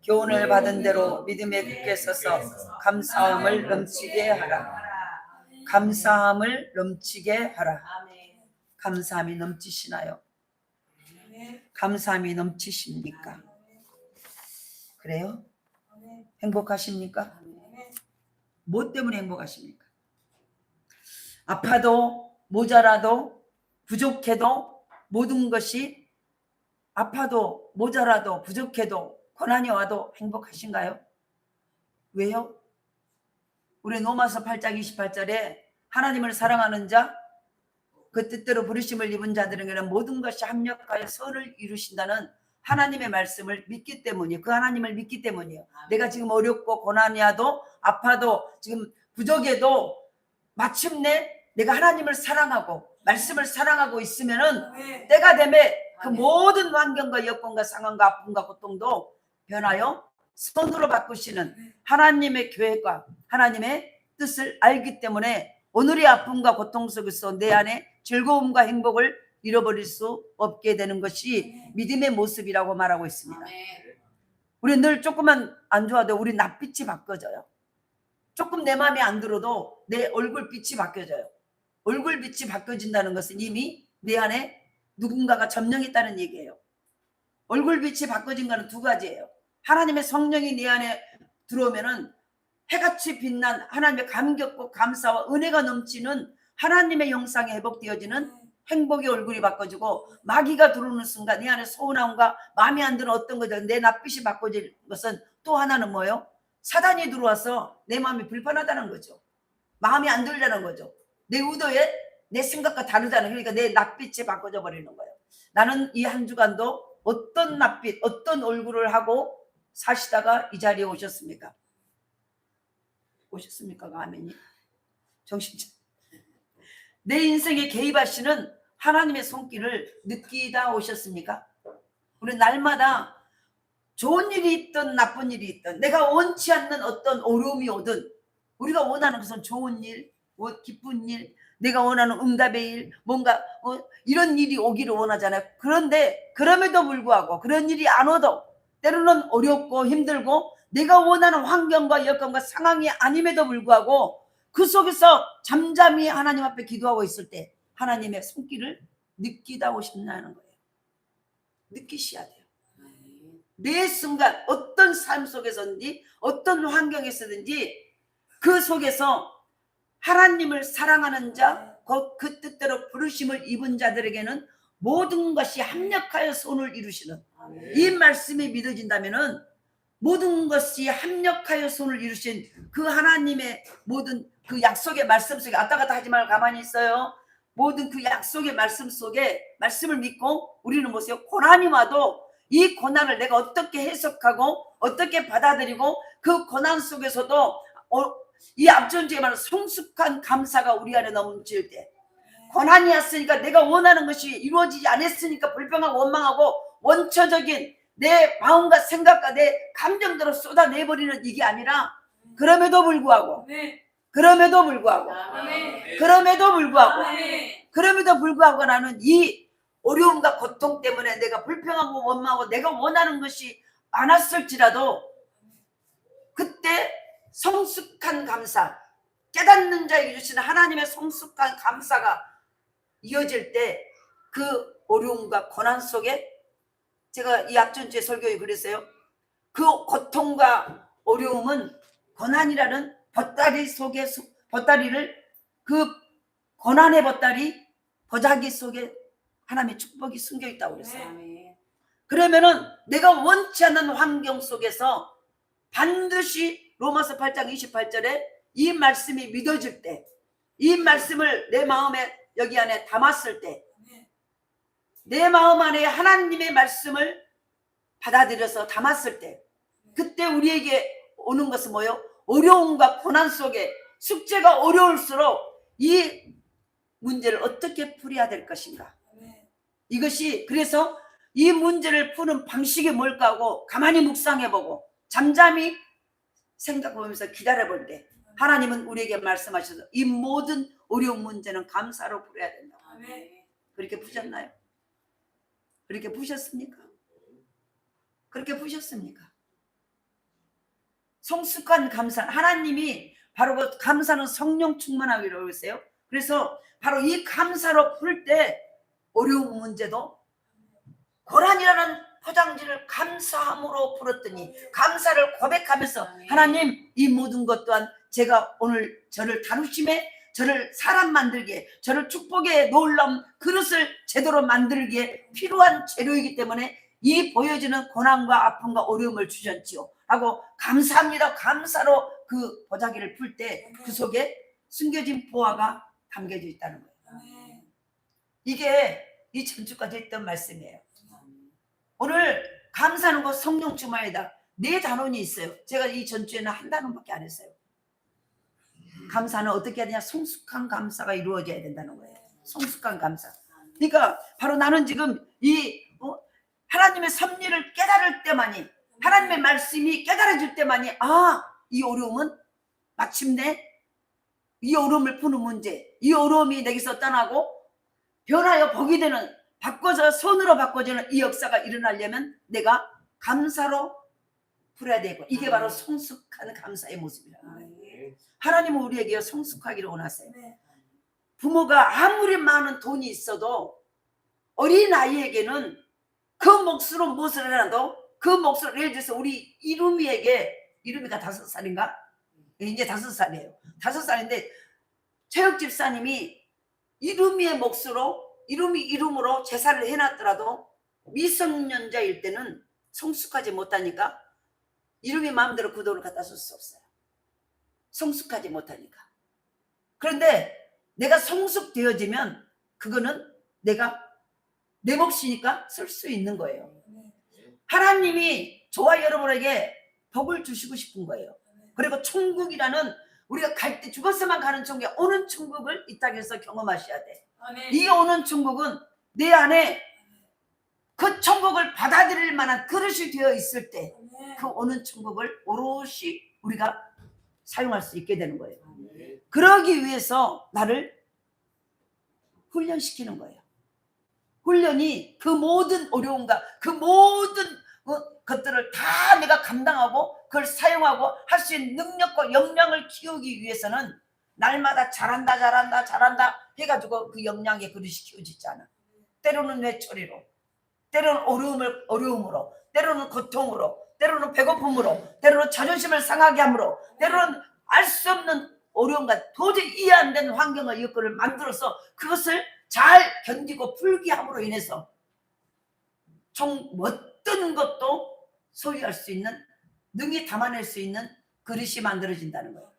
교훈을 받은 대로 믿음에 굳게 서서 감사함을 넘치게 하라. 감사함을 넘치게 하라. 감사함이 넘치시나요? 감사함이 넘치십니까? 그래요? 행복하십니까? 뭐 때문에 행복하십니까? 아파도 모자라도 부족해도 모든 것이 아파도 모자라도 부족해도 고난이 와도 행복하신가요? 왜요? 우리 로마서 8장 28절에 하나님을 사랑하는 자 그 뜻대로 부르심을 입은 자들에게는 모든 것이 합력하여 선을 이루신다는 하나님의 말씀을 믿기 때문이에요. 그 하나님을 믿기 때문이에요. 내가 지금 어렵고 고난이 와도 아파도 지금 부족해도 마침내 내가 하나님을 사랑하고 말씀을 사랑하고 있으면은 때가 되면 그 모든 환경과 여건과 상황과 아픔과 고통도 변하여 선으로 바꾸시는 하나님의 계획과 하나님의 뜻을 알기 때문에 오늘의 아픔과 고통 속에서 내 안에 즐거움과 행복을 잃어버릴 수 없게 되는 것이 믿음의 모습이라고 말하고 있습니다. 우리 늘 조금만 안 좋아도 우리 낯빛이 바뀌어져요. 조금 내 마음에 안 들어도 내 얼굴빛이 바뀌어져요. 얼굴빛이 바뀌어진다는 것은 이미 내 안에 누군가가 점령했다는 얘기예요. 얼굴빛이 바뀌어진 것은 두 가지예요. 하나님의 성령이 내 안에 들어오면은 해같이 빛난 하나님의 감격과 감사와 은혜가 넘치는 하나님의 형상에 회복되어지는 행복의 얼굴이 바꿔지고 마귀가 들어오는 순간 내 안에 서운함과 마음에 안 드는 어떤 거죠. 내 낯빛이 바꿔질 것은 또 하나는 뭐예요? 사단이 들어와서 내 마음이 불편하다는 거죠. 마음이 안 들다는 거죠. 내 의도에 내 생각과 다르다는, 그러니까 내 낯빛이 바꿔져 버리는 거예요. 나는 이 한 주간도 어떤 낯빛, 어떤 얼굴을 하고 사시다가 이 자리에 오셨습니까? 오셨습니까? 아멘이. 정신 내 인생에 개입하시는 하나님의 손길을 느끼다 오셨습니까? 우리 날마다 좋은 일이 있든 나쁜 일이 있든 내가 원치 않는 어떤 어려움이 오든 우리가 원하는 것은 좋은 일, 기쁜 일, 내가 원하는 응답의 일, 뭔가 이런 일이 오기를 원하잖아요. 그런데 그럼에도 불구하고 그런 일이 안 오도 때로는 어렵고 힘들고 내가 원하는 환경과 여건과 상황이 아님에도 불구하고 그 속에서 잠잠히 하나님 앞에 기도하고 있을 때 하나님의 손길을 느끼다 오신다는 거예요. 느끼셔야 돼요. 매 순간 어떤 삶 속에서든지 어떤 환경에서든지 그 속에서 하나님을 사랑하는 자, 그 뜻대로 부르심을 입은 자들에게는 모든 것이 합력하여 선을 이루시는 이 말씀이 믿어진다면은 모든 것이 합력하여 선을 이루신 그 하나님의 모든 그 약속의 말씀 속에 왔다 갔다 하지 말고 가만히 있어요. 모든 그 약속의 말씀 속에 말씀을 믿고 우리는 보세요. 고난이 와도 이 고난을 내가 어떻게 해석하고 어떻게 받아들이고 그 고난 속에서도 이 앞전주에 말하는 성숙한 감사가 우리 안에 넘칠 때 고난이 왔으니까 내가 원하는 것이 이루어지지 않았으니까 불평하고 원망하고 원초적인 내 마음과 생각과 내 감정대로 쏟아내버리는 이게 아니라 그럼에도 불구하고 나는 이 어려움과 고통 때문에 내가 불평하고 원망하고 내가 원하는 것이 많았을지라도 그때 성숙한 감사, 깨닫는 자에게 주시는 하나님의 성숙한 감사가 이어질 때 그 어려움과 고난 속에 제가 이 앞전주에 설교에 그랬어요. 그 고통과 어려움은 고난이라는 보따리 속에 보따리를 그 고난의 보따리 보자기 속에 하나님의 축복이 숨겨 있다고 그랬어요. 그러면은 내가 원치 않는 환경 속에서 반드시 로마서 8장 28절에 이 말씀이 믿어질 때, 이 말씀을 내 마음에 여기 안에 담았을 때, 내 마음 안에 하나님의 말씀을 받아들여서 담았을 때 그때 우리에게 오는 것은 뭐예요? 어려움과 고난 속에 숙제가 어려울수록 이 문제를 어떻게 풀어야 될 것인가, 이것이 그래서 이 문제를 푸는 방식이 뭘까 하고 가만히 묵상해보고 잠잠히 생각해보면서 기다려볼 때 하나님은 우리에게 말씀하셔서 이 모든 어려운 문제는 감사로 풀어야 된다. 그렇게 푸셨나요? 그렇게 푸셨습니까? 그렇게 푸셨습니까? 성숙한 감사, 하나님이 바로 그 감사는 성령 충만하기로 했어요. 그래서 바로 이 감사로 풀 때 어려운 문제도 고난이라는 포장지를 감사함으로 풀었더니, 감사를 고백하면서 하나님, 이 모든 것 또한 제가 오늘 저를 다루심에, 저를 사람 만들기에, 저를 축복의 놀라운 그릇을 제대로 만들기에 필요한 재료이기 때문에 이 보여지는 고난과 아픔과 어려움을 주셨지요 하고 감사합니다. 감사로 그 보자기를 풀 때 그 속에 숨겨진 보화가 담겨져 있다는 거예요. 이게 이 전주까지 했던 말씀이에요. 오늘 감사하는 것 성령 충만이다. 4단원이 있어요. 제가 이 전주에는 1단원밖에 안 했어요. 감사는 어떻게 해야 되냐? 성숙한 감사가 이루어져야 된다는 거예요. 성숙한 감사. 그러니까 바로 나는 지금 이 하나님의 섭리를 깨달을 때만이, 하나님의 말씀이 깨달아질 때만이, 아, 이 어려움은 마침내 이 어려움을 푸는 문제, 이 어려움이 내게서 떠나고 변하여 복이 되는, 바꿔서 선으로 바꿔지는 이 역사가 일어나려면 내가 감사로 풀어야 되고, 이게 바로 성숙한 감사의 모습이라는 거예요. 하나님은 우리에게 성숙하기를 원하세요. 부모가 아무리 많은 돈이 있어도 어린 아이에게는 그 몫으로 무엇을 해놔도 그 몫으로, 예를 들어서 우리 이름이에게, 이름이가 5살인가? 이제 5살이에요. 5살인데 최혁 집사님이 이름이의 몫으로, 이름으로 제사를 해놨더라도 미성년자일 때는 성숙하지 못하니까 이름이 마음대로 그 돈을 갖다 쓸 수 없어요. 성숙하지 못하니까. 그런데 내가 성숙되어지면 그거는 내가 내 몫이니까 쓸 수 있는 거예요. 하나님이 저와 여러분에게 복을 주시고 싶은 거예요. 그리고 천국이라는, 우리가 갈 때 죽어서만 가는 천국에 오는 천국을 이 땅에서 경험하셔야 돼. 이 오는 천국은 내 안에 그 천국을 받아들일 만한 그릇이 되어 있을 때 그 오는 천국을 오롯이 우리가 사용할 수 있게 되는 거예요. 그러기 위해서 나를 훈련시키는 거예요. 훈련이 그 모든 어려움과 그 모든 것들을 다 내가 감당하고 그걸 사용하고 할 수 있는 능력과 역량을 키우기 위해서는 날마다 잘한다 해가지고 그 역량의 그릇이 키워지지 않아. 때로는 뇌처리로, 때로는 어려움으로, 때로는 고통으로, 때로는 배고픔으로, 때로는 자존심을 상하게 함으로, 때로는 알 수 없는 어려움과 도저히 이해 안 되는 환경과 여건을 만들어서 그것을 잘 견디고 풀게 함으로 인해서 어떤 것도 소유할 수 있는, 능히 담아낼 수 있는 그릇이 만들어진다는 거예요.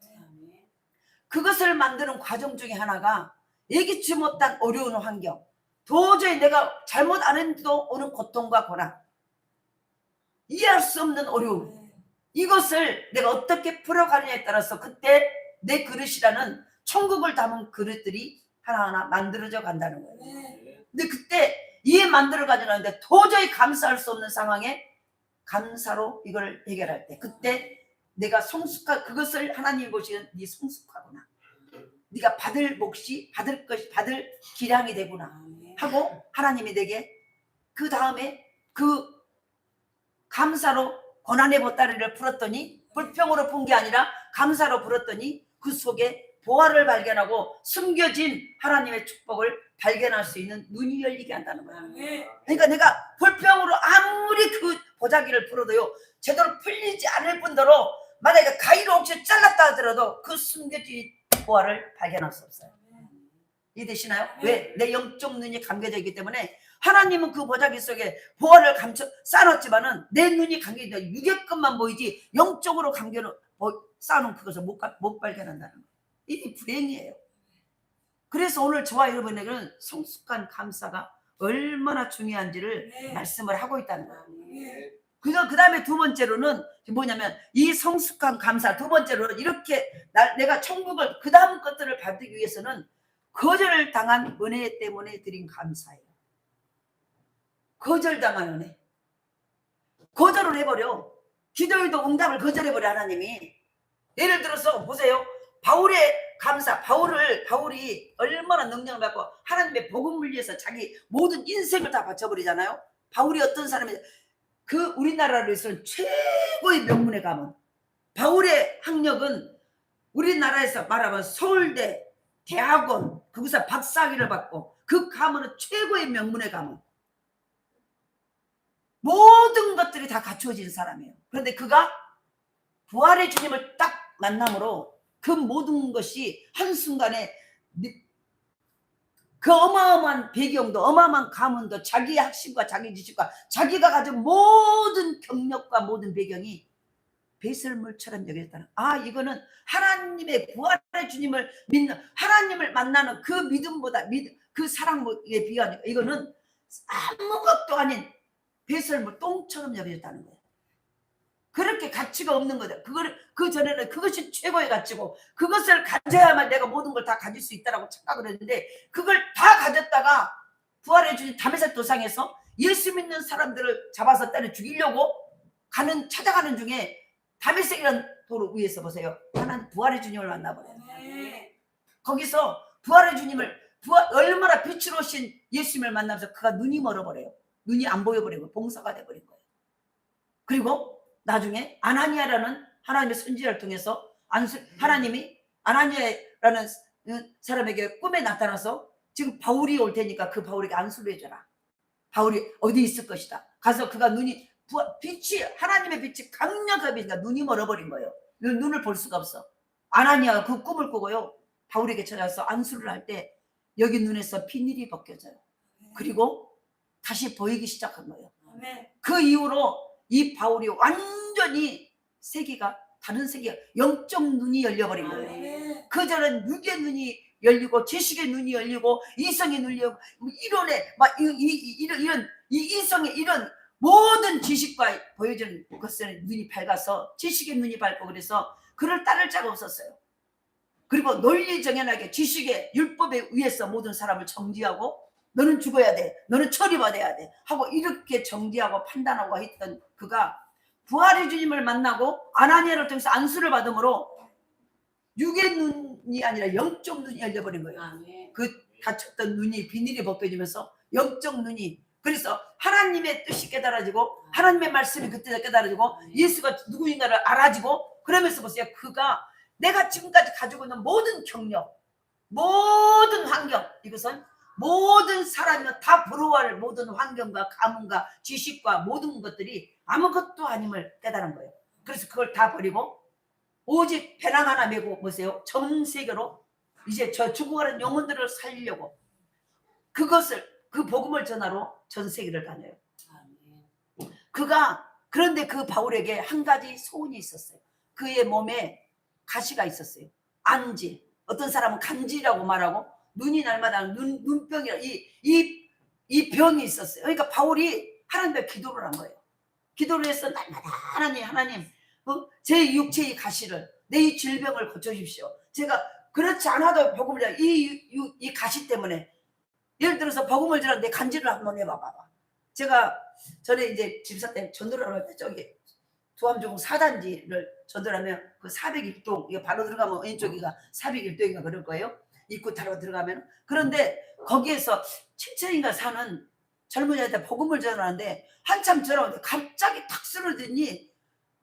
그것을 만드는 과정 중에 하나가 예기치 못한 어려운 환경, 도저히 내가 잘못 안 했는데도 오는 고통과 고난, 이해할 수 없는 어려움, 이것을 내가 어떻게 풀어가느냐에 따라서 그때 내 그릇이라는 천국을 담은 그릇들이 하나하나 만들어져 간다는 거예요. 근데 그때 이 만들어 가지는데 도저히 감사할 수 없는 상황에 감사로 이걸 해결할 때, 그때 내가 성숙한, 그것을 하나님이 보시는 네 성숙하구나, 네가 받을 몫이, 받을 것이, 받을 기량이 되구나 하고 하나님이 내게 그 다음에 그 감사로 고난의 보따리를 풀었더니, 불평으로 푼 게 아니라 감사로 풀었더니 그 속에 보화를 발견하고 숨겨진 하나님의 축복을 발견할 수 있는 눈이 열리게 한다는 거예요. 그러니까 내가 불평으로 아무리 그 보자기를 풀어도요, 제대로 풀리지 않을 뿐더러 만약에 가위로 혹시 잘랐다 하더라도 그 숨겨진 보화를 발견할 수 없어요. 이해되시나요? 왜? 내 영적 눈이 감겨져 있기 때문에. 하나님은 그 보자기 속에 보화를 쌓아놨지만은 내 눈이 감겨져 육의 것만 보이지 영적으로 쌓아놓은 그것을 못 발견한다는 거예요. 이게 불행이에요. 그래서 오늘 저와 여러분에게는 성숙한 감사가 얼마나 중요한지를 말씀을 하고 있다는 거예요. 그 다음에 두 번째로는 뭐냐면, 이 성숙한 감사, 두 번째로는 이렇게 내가 천국을, 그 다음 것들을 받기 위해서는 거절을 당한 은혜 때문에 드린 감사예요. 거절당한 은혜. 거절을 해버려. 기도에도 응답을 거절해버려 하나님이. 예를 들어서 보세요. 바울의 감사, 바울이 얼마나 능력을 받고 하나님의 복음을 위해서 자기 모든 인생을 다 바쳐버리잖아요. 바울이 어떤 사람이, 그 우리나라로 해서는 최고의 명문의 가문, 바울의 학력은 우리나라에서 말하면 서울대, 대학원, 거기서 박사학위를 받고 그 가문은 최고의 명문의 가문. 모든 것들이 다 갖추어진 사람이에요. 그런데 그가 부활의 주님을 딱 만남으로 그 모든 것이 한순간에 그 어마어마한 배경도 어마어마한 가문도 자기의 학식과 자기 지식과 자기가 가진 모든 경력과 모든 배경이 배설물처럼 여겨졌다는, 아, 이거는 하나님의 부활의 주님을 믿는, 하나님을 만나는 그 믿음보다 그 사랑에 비하니까 이거는 아무것도 아닌 배설물 똥처럼 여겨졌다는 거예요. 그렇게 가치가 없는 거죠. 그 전에는 그것이 최고의 가치고 그것을 가져야만 내가 모든 걸 다 가질 수 있다라고 착각을 했는데, 그걸 다 가졌다가 부활의 주님 다메섹 도상에서 예수 믿는 사람들을 잡아서 때려 죽이려고 찾아가는 중에 다메섹이라는 도로 위에서 보세요. 하나님 부활의 주님을 만나버려요. 거기서 부활의 주님을 얼마나 빛으로 오신 예수님을 만나면서 그가 눈이 멀어버려요. 눈이 안 보여버리고 봉사가 돼버린 거예요. 그리고 나중에 아나니아라는 하나님의 선지자를 통해서 하나님이 아나니아라는 사람에게 꿈에 나타나서 지금 바울이 올 테니까 그 바울에게 안수를 해줘라. 바울이 어디 있을 것이다. 가서 그가 빛이, 하나님의 빛이 강력하게 비니까 눈이 멀어버린 거예요. 눈을 볼 수가 없어. 아나니아가 그 꿈을 꾸고요, 바울에게 찾아서 안수를 할 때 여기 눈에서 비닐이 벗겨져요. 그리고 다시 보이기 시작한 거예요. 그 이후로 이 바울이 완전히 세계가 다른 세계가 영적 눈이 열려버린 거예요. 그전엔 육의 눈이 열리고 지식의 눈이 열리고 이성의 눈이 열리고 이론의 막 이런 이성의 이런 모든 지식과 보여지는 것은 눈이 밝아서 지식의 눈이 밝고, 그래서 그를 따를 자가 없었어요. 그리고 논리정연하게 지식의 율법에 의해서 모든 사람을 정지하고 너는 죽어야 돼, 너는 처리받아야 돼 하고 이렇게 정지하고 판단하고 했던 그가 부활의 주님을 만나고 아나니아를 통해서 안수를 받음으로 육의 눈이 아니라 영적 눈이 열려버린 거예요. 그 닫혔던 눈이 비닐이 벗겨지면서 영적 눈이, 그래서 하나님의 뜻이 깨달아지고 하나님의 말씀이 그때 깨달아지고 예수가 누구인가를 알아지고, 그러면서 보세요. 그가 내가 지금까지 가지고 있는 모든 경력, 모든 환경, 이것은 모든 사람이 다 부러워할 모든 환경과 가문과 지식과 모든 것들이 아무것도 아님을 깨달은 거예요. 그래서 그걸 다 버리고 오직 배낭 하나 메고 보세요. 전 세계로 이제 저 죽어가는 영혼들을 살리려고 그 복음을 전하러 전 세계를 다녀요. 그런데 그 바울에게 한 가지 소원이 있었어요. 그의 몸에 가시가 있었어요. 안질, 어떤 사람은 간질이라고 말하고 눈이 날마다 눈병이라 이 병이 있었어요. 그러니까 바울이 하나님께 기도를 한 거예요. 기도를 해서 날마다 하나님, 제 육체의 가시를, 내 이 질병을 고쳐주십시오. 제가 그렇지 않아도 복음을 이 가시 때문에, 예를 들어서 복음을 전하는데 간질을 한번 해봐봐. 제가 전에 이제 집사 때 전도를 할 때 저기 두암중 4단지를 전도하면 그 401동, 이거 바로 들어가면 왼쪽이가 401동인가 그럴 거예요. 입구 타러 들어가면. 그런데 거기에서 7층인가 사는 젊은이한테 복음을 전하는데 한참 전하는데 갑자기 탁 쓰러지니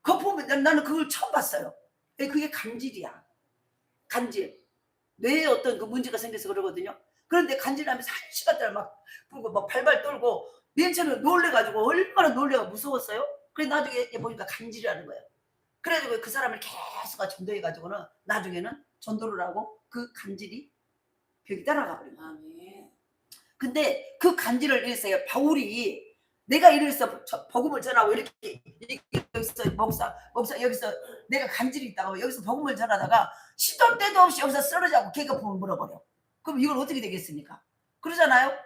그거 보면 나는 그걸 처음 봤어요. 그게 간질이야. 간질. 뇌에 어떤 그 문제가 생겨서 그러거든요. 그런데 간질하면서 1시간 동안 막 불고 막 발발 떨고 맨 처음에 놀래가지고 얼마나 놀래가 무서웠어요. 그래서 나중에 보니까 간질이라는 거예요. 그래가지고 그 사람을 계속 전도해가지고는 나중에는 전도를 하고 그 간질이 벽이 따라가 버린 거예요. 근데 그 간질을 위해서 바울이 내가 이래서 복음을 전하고 이렇게 여기서 목사 여기서 내가 간질이 있다고 여기서 복음을 전하다가 시도 때도 없이 여기서 쓰러지고 개거품을 물어버려. 그럼 이걸 어떻게 되겠습니까? 그러잖아요.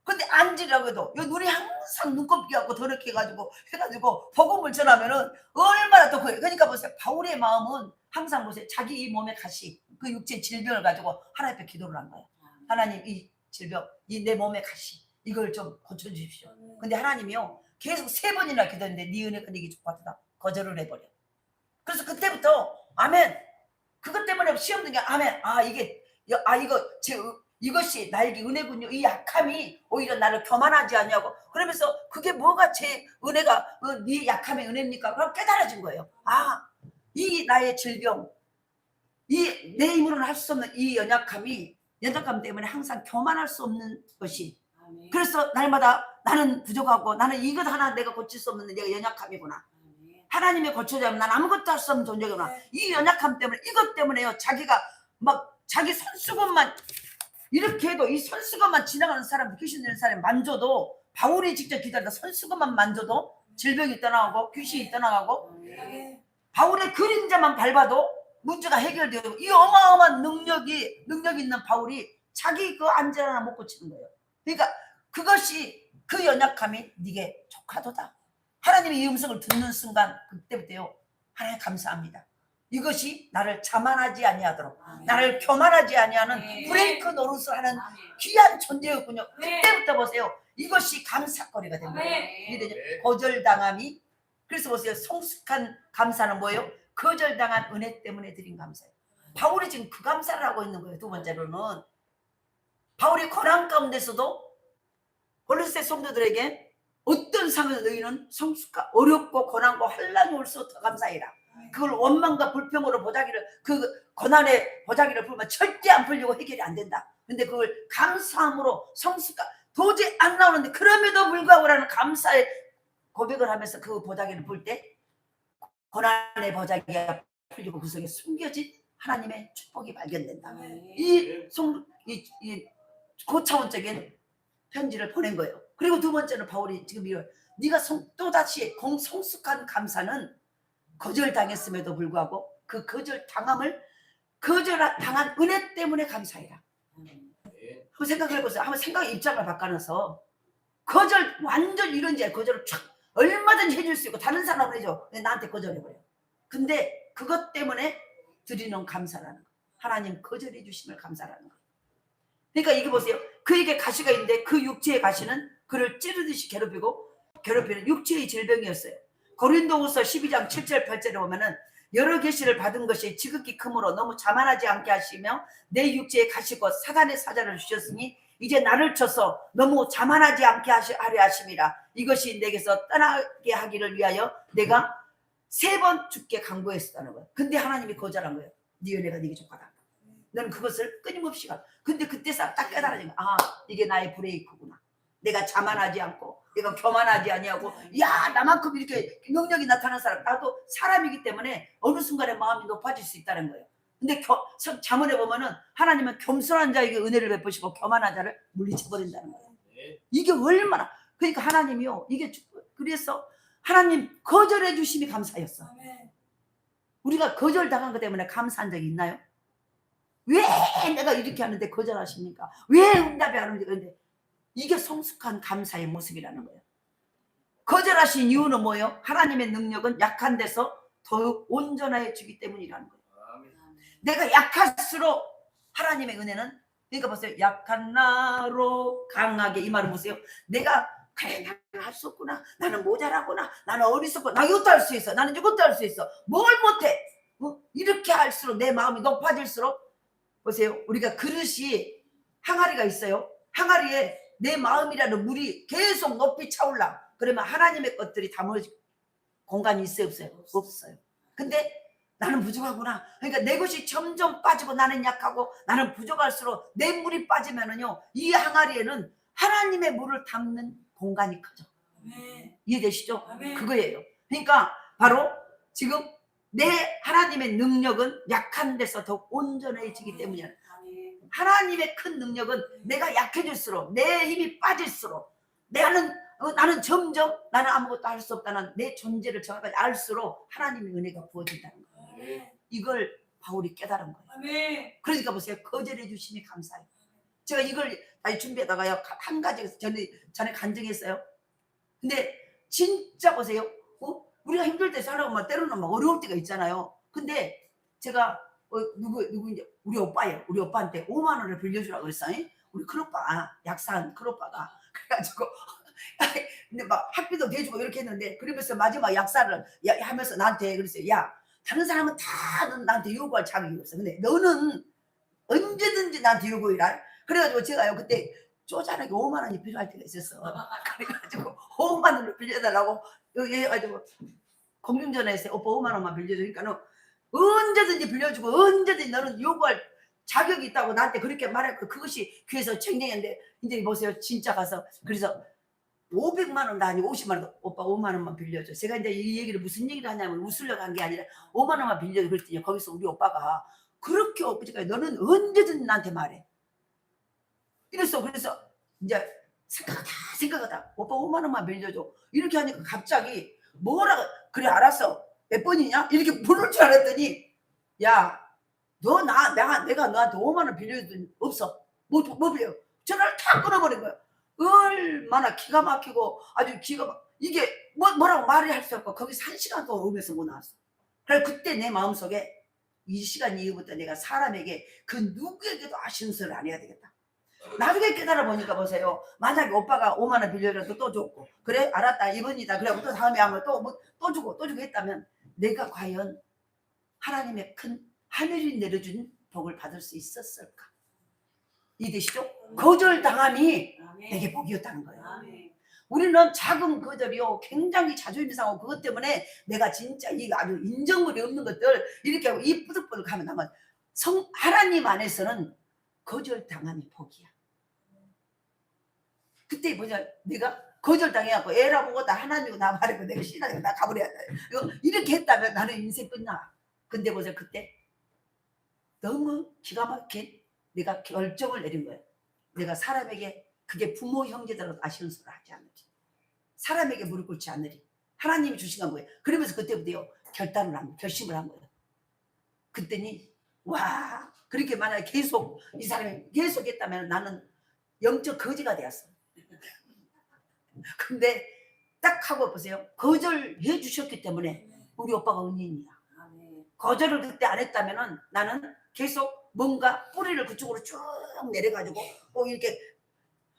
근데 안질이라고 해도 눈이 항상 눈곱이 갖고 더럽게 해가지고 복음을 전하면은 얼마나 더 커요. 그러니까 보세요. 바울의 마음은 항상 보세요. 자기 이 몸의 가시, 그 육체 질병을 가지고 하나님 앞에 기도를 한 거예요. 하나님, 이 질병, 이 내 몸의 가시, 이걸 좀 고쳐주십시오. 근데 하나님이요, 계속 3번이나 기도했는데 네 은혜가 내게 족같다 거절을 해버려. 그래서 그때부터 아멘. 그것 때문에 시험 든 게 아멘. 이것이 나에게 은혜군요. 이 약함이 오히려 나를 교만하지 않냐고. 그러면서 그게 뭐가 제 은혜가 네 약함의 은혜입니까? 그럼 깨달아진 거예요. 이 나의 질병, 이 내 힘으로는 할 수 없는 이 연약감 때문에 항상 교만할 수 없는 것이, 그래서 날마다 나는 부족하고 나는 이것 하나 내가 고칠 수 없는데 내가 연약함이구나. 하나님의 고쳐자면 난 아무것도 할 수 없는 존재구나. 이 연약함 때문에, 이것 때문에요. 자기가 막 자기 손수건만 이렇게 해도, 이 손수건만 지나가는 사람, 귀신 들린 사람 만져도, 바울이 직접 기다리다 손수건만 만져도 질병이 떠나가고 귀신이 떠나가고, 바울의 그림자만 밟아도 문제가 해결되고, 이 어마어마한 능력 있는 바울이 자기 그 안전 하나 못 고치는 거예요. 그러니까 그것이, 그 연약함이 네게 족하도다. 하나님의 이 음성을 듣는 순간 그때부터요, 하나님 감사합니다. 이것이 나를 자만하지 아니하도록, 나를 교만하지 아니하는 브레이크 노릇을 하는 귀한 존재였군요. 그때부터 보세요, 이것이 감사거리가 된 거예요. 거절당함이. 그래서 보세요, 성숙한 감사는 뭐예요? 거절당한 은혜 때문에 드린 감사예요. 바울이 지금 그 감사를 하고 있는 거예요. 두 번째로는 바울이 고난 가운데서도 골로새 성도들에게 어떤 상황에서 너희는 성숙한, 어렵고 고난과 환난이 올수록 더 감사해라. 그걸 원망과 불평으로 그 고난의 보자기를 풀면 절대 안 풀리고 해결이 안 된다. 근데 그걸 감사함으로 성숙한, 도저히 안 나오는데 그럼에도 불구하고라는 감사의 고백을 하면서 그 보자기를 풀 때 고난의 보자기가 풀리고 그 속에 숨겨진 하나님의 축복이 발견된다. 이 고차원적인 편지를 보낸 거예요. 그리고 두 번째는 바울이 지금 이거, 네가 또다시 성숙한 감사는 거절당했음에도 불구하고 그 거절당한 은혜 때문에 감사해라. 한번 생각해 보세요. 한번 생각의 입장을 바꿔서, 거절 완전 이런지 거절을 촥 얼마든지 해줄 수 있고 다른 사람은 해줘. 나한테 거절해버려. 근데 그것 때문에 드리는 감사라는 거, 하나님 거절해 주심을 감사라는 거. 그러니까 이게 보세요, 그에게 가시가 있는데 그 육체의 가시는 그를 찌르듯이 괴롭히는 육체의 질병이었어요. 고린도후서 12장 7절 8절에 보면은 여러 계시를 받은 것이 지극히 크므로 너무 자만하지 않게 하시며 내 육체에 가시고 사단의 사자를 주셨으니 이제 나를 쳐서 너무 자만하지 않게 하려 하심이라. 이것이 내게서 떠나게 하기를 위하여 내가 3번 죽게 강구했었다는 거예요. 근데 하나님이 거절한 거예요. 네 은혜가 네게 족하다. 너는 그것을 끊임없이 가. 근데 그때 딱 깨달아진 거야. 아, 이게 나의 브레이크구나. 내가 자만하지 않고, 내가 교만하지 아니하고, 야, 나만큼 이렇게 능력이 나타나는 사람, 나도 사람이기 때문에 어느 순간에 마음이 높아질 수 있다는 거예요. 근데 잠언에 보면은 하나님은 겸손한 자에게 은혜를 베푸시고 교만한 자를 물리쳐버린다는 거예요. 이게 얼마나, 그러니까 하나님이요, 이게 그래서 하나님 거절해 주심이 감사였어. 우리가 거절당한 것 때문에 감사한 적이 있나요? 왜 내가 이렇게 하는데 거절하십니까? 왜 응답이 안 옵니까? 근데 이게 성숙한 감사의 모습이라는 거예요. 거절하신 이유는 뭐예요? 하나님의 능력은 약한 데서 더욱 온전해지기 때문이라는 거예요. 내가 약할수록 하나님의 은혜는, 그러니까 보세요, 약한 나로 강하게, 이 말은 보세요, 내가 그래 나는 할 수 없구나, 나는 모자라구나, 나는 어리석구나, 나 이것도 할 수 있어, 나는 이것도 할 수 있어, 뭘 못해, 이렇게 할수록 내 마음이 높아질수록, 보세요, 우리가 그릇이 항아리가 있어요. 항아리에 내 마음이라는 물이 계속 높이 차올라. 그러면 하나님의 것들이 담을 공간이 있어요, 없어요? 없어요. 근데 나는 부족하구나, 그러니까 내 것이 점점 빠지고 나는 약하고 나는 부족할수록 내 물이 빠지면은요, 이 항아리에는 하나님의 물을 담는 공간이 커져. 이해되시죠? 그거예요. 그러니까 바로 지금 내 하나님의 능력은 약한 데서 더 온전해지기 때문이야. 하나님의 큰 능력은 내가 약해질수록, 내 힘이 빠질수록, 나는 점점 나는 아무것도 할 수 없다는 내 존재를 정확하게 알수록 하나님의 은혜가 부어진다는 거예요. 이걸 바울이 깨달은 거예요. 그러니까 보세요, 거절해 주심이 감사해요. 제가 이걸 다시 준비하다가요, 한 가지 전에 간증했어요. 근데 진짜 보세요, 우리가 힘들 때 살아보면 때로는 막 어려울 때가 있잖아요. 근데 제가 누구인지 우리 오빠예요. 우리 오빠한테 5만 원을 빌려주라고 그랬어. 우리 큰오빠, 약사한 큰오빠가. 그래가지고 근데 막 학비도 대주고 이렇게 했는데, 그러면서 마지막 약사를 하면서 나한테 그랬어요. 야, 다른 사람은 다 나한테 요구할 자격이 없어. 근데 너는 언제든지 나한테 요구해라. 그래가지고 제가요, 그때 쪼잔하게 5만 원이 필요할 때가 있었어. 그래가지고 5만 원을 빌려달라고 여기 해가지고 공중전화에서 오빠 5만 원만 빌려주니까 언제든지 빌려주고 언제든지 너는 요구할 자격이 있다고 나한테 그렇게 말했고 그것이 귀에서 쟁쟁했는데 이제 보세요. 진짜 가서 그래서 500만 원도 아니고 50만 원, 오빠 5만 원만 빌려줘. 제가 이제 이 얘기를 무슨 얘기를 하냐면 웃으려고 한 게 아니라 5만 원만 빌려줘. 그랬더니 거기서 우리 오빠가 그렇게 엊그제까지 너는 언제든지 나한테 말해. 이랬어. 그래서 이제 생각하다 오빠 5만 원만 빌려줘. 이렇게 하니까 갑자기 뭐라고 그래 알았어. 몇 번이냐? 이렇게 물을 줄 알았더니 야 너 내가 너한테 5만 원 빌려준 없어. 뭐 빌려? 전화를 탁 끊어버린 거야. 얼마나 기가 막히고 아주 이게 뭐라고 말이 할 수 없고 거기서 1시간 동안 울면서 못 나왔어. 그래 그때 내 마음속에 이 시간 이후부터 내가 사람에게 그 누구에게도 아쉬움을 안 해야 되겠다. 나중에 깨달아 보니까 보세요. 만약에 오빠가 5만 원 빌려줘도 또 줬고 그래 알았다 이번이다 그래 또 다음에 하면 또 주고 했다면 내가 과연 하나님의 큰 하늘이 내려준 복을 받을 수 있었을까? 이해되시죠? 거절당함이 내게 복이었다는 거예요. 우리는 작은 거절이요 굉장히 자존심 상하고 그것 때문에 내가 진짜 이 아주 인정물이 없는 것들 이렇게 하고 이 뿌득뿌득 하면 나면 하나님 안에서는 거절당함이 복이야. 그때 보자 내가 거절당해갖고 애라 보고 나 하나님이고 나 말이고 내가 신하니까 나 가버려야 돼. 이렇게 했다면 나는 인생 끝나. 근데 보자 그때 너무 기가 막힌 내가 결정을 내린 거예요. 내가 사람에게 그게 부모 형제들도 아쉬운 소리 하지 않으리. 사람에게 무릎 꿇지 않으리. 하나님이 주신 건 뭐예요? 그러면서 그때부터요 결심을 한 거예요. 그랬더니 와 그렇게 만약에 계속 이 사람이 계속 했다면 나는 영적 거지가 되었어. 근데 딱 하고 보세요. 거절해 주셨기 때문에 우리 오빠가 은인이야. 거절을 그때 안 했다면은 나는 계속 뭔가 뿌리를 그쪽으로 쭉 내려가지고 꼭 이렇게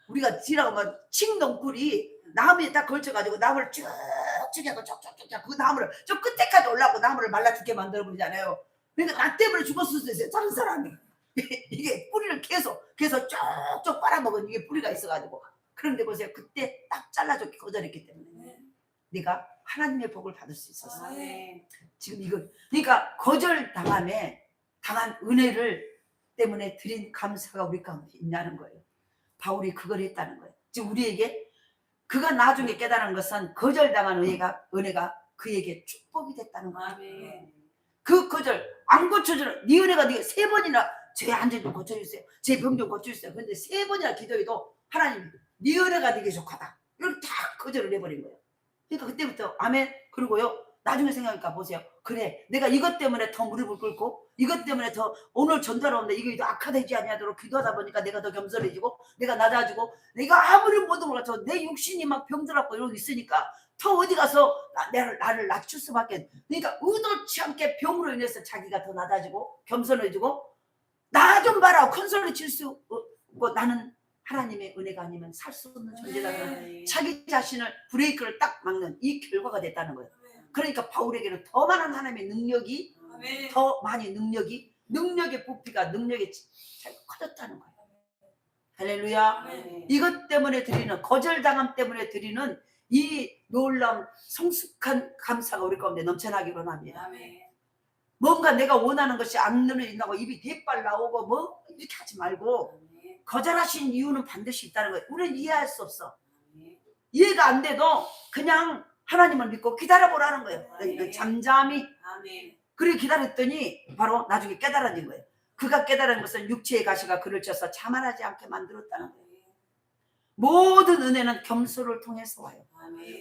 우리가 지나가면 칡덩굴이 나무에 딱 걸쳐가지고 나무를 쭉쭉 하고 쭉쭉쭉 그 나무를 저 끝에까지 올라가고 나무를 말라 죽게 만들어버리잖아요. 그러니까 나 때문에 죽었을 수도 있어요. 다른 사람이. 이게 뿌리를 계속 쭉쭉 빨아먹은 이게 뿌리가 있어가지고. 그런데 보세요. 그때 딱 잘라줬기 거절했기 때문에 내가 하나님의 복을 받을 수 있었어요. 지금 이거 그러니까 거절당한 은혜를 때문에 드린 감사가 우리 가운데 있냐는 거예요. 바울이 그걸 했다는 거예요. 지금 우리에게 그가 나중에 깨달은 것은 거절당한 은혜가 그에게 축복이 됐다는 거예요. 그 거절 안 고쳐주는 네 은혜가 네가 3번이나 제 안전 좀 고쳐주세요. 제 병 좀 고쳐주세요. 그런데 3번이나 기도해도 하나님 네 은혜가 네게 족하다. 이렇게 다 거절을 해버린 거예요. 그러니까 그때부터 아멘. 그리고요 나중에 생각하니까 보세요. 그래 내가 이것 때문에 더 무릎을 꿇고 이것 때문에 더 오늘 전도하러 오는데 이게 더 악화되지 않도록 기도하다 보니까 내가 더 겸손해지고 내가 낮아지고 내가 아무리 모든 걸 갖춰 내 육신이 막 병들었고 이러고 있으니까 더 어디 가서 나를 낮출 수밖에. 그러니까 의도치 않게 병으로 인해서 자기가 더 낮아지고 겸손해지고 나 좀 봐라 큰 소리 칠 수 없고 나는 하나님의 은혜가 아니면 살 수 없는 존재다. 자기 자신을 브레이크를 딱 막는 이 결과가 됐다는 거예요. 그러니까 바울에게는 더 많은 하나님의 능력이 더 많이 능력의 부피가 능력이 잘 커졌다는 거예요. 할렐루야. 이것 때문에 드리는 거절당함 때문에 드리는 이 놀라운 성숙한 감사가 우리 가운데 넘쳐나기로 합니다. 뭔가 내가 원하는 것이 안 누려진다고 입이 대빨 나오고 뭐 이렇게 하지 말고 거절하신 이유는 반드시 있다는 거예요. 우리는 이해할 수 없어. 이해가 안 돼도 그냥 하나님을 믿고 기다려보라는 거예요. 그러니까 잠잠히. 그렇게 기다렸더니 바로 나중에 깨달아진 거예요. 그가 깨달은 것은 육체의 가시가 그를 쪄서 자만하지 않게 만들었다는 거예요. 모든 은혜는 겸손을 통해서 와요.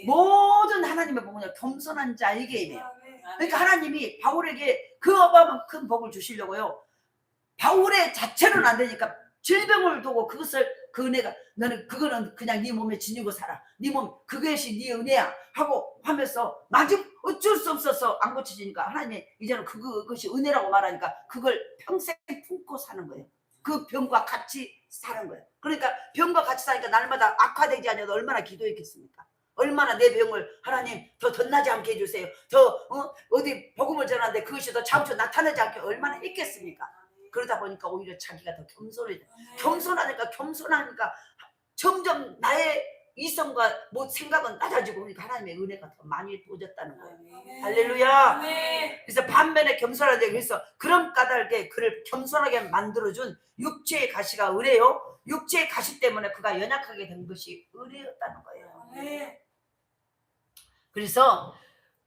모든 하나님의 복은 겸손한 자에게 임해요. 그러니까 하나님이 바울에게 그 어마어마한 복을 주시려고요. 바울의 자체로는 안 되니까 질병을 두고 그것을 그 은혜가 너는 그거는 그냥 네 몸에 지니고 살아. 네 몸 그것이 네 은혜야 하고 하면서 마지막 어쩔 수 없어서 안 고쳐지니까 하나님이 이제는 그것이 은혜라고 말하니까 그걸 평생 품고 사는 거예요. 그 병과 같이 사는 거예요. 그러니까 병과 같이 사니까 날마다 악화되지 않아도 얼마나 기도했겠습니까? 얼마나 내 병을 하나님 더 덧나지 않게 해주세요. 더 어디 복음을 전하는데 그것이 더 장초 나타나지 않게 얼마나 했겠습니까? 그러다 보니까 오히려 자기가 더 겸손하니까 점점 나의 이성과 뭐 생각은 낮아지고 그러니까 하나님의 은혜가 더 많이 부어졌다는 거예요. 아멘. 할렐루야. 아멘. 그래서 반면에 겸손하되 그래서 그런 까닭에 그를 겸손하게 만들어준 육체의 가시가 의뢰요. 육체의 가시 때문에 그가 연약하게 된 것이 의뢰였다는 거예요. 아멘. 그래서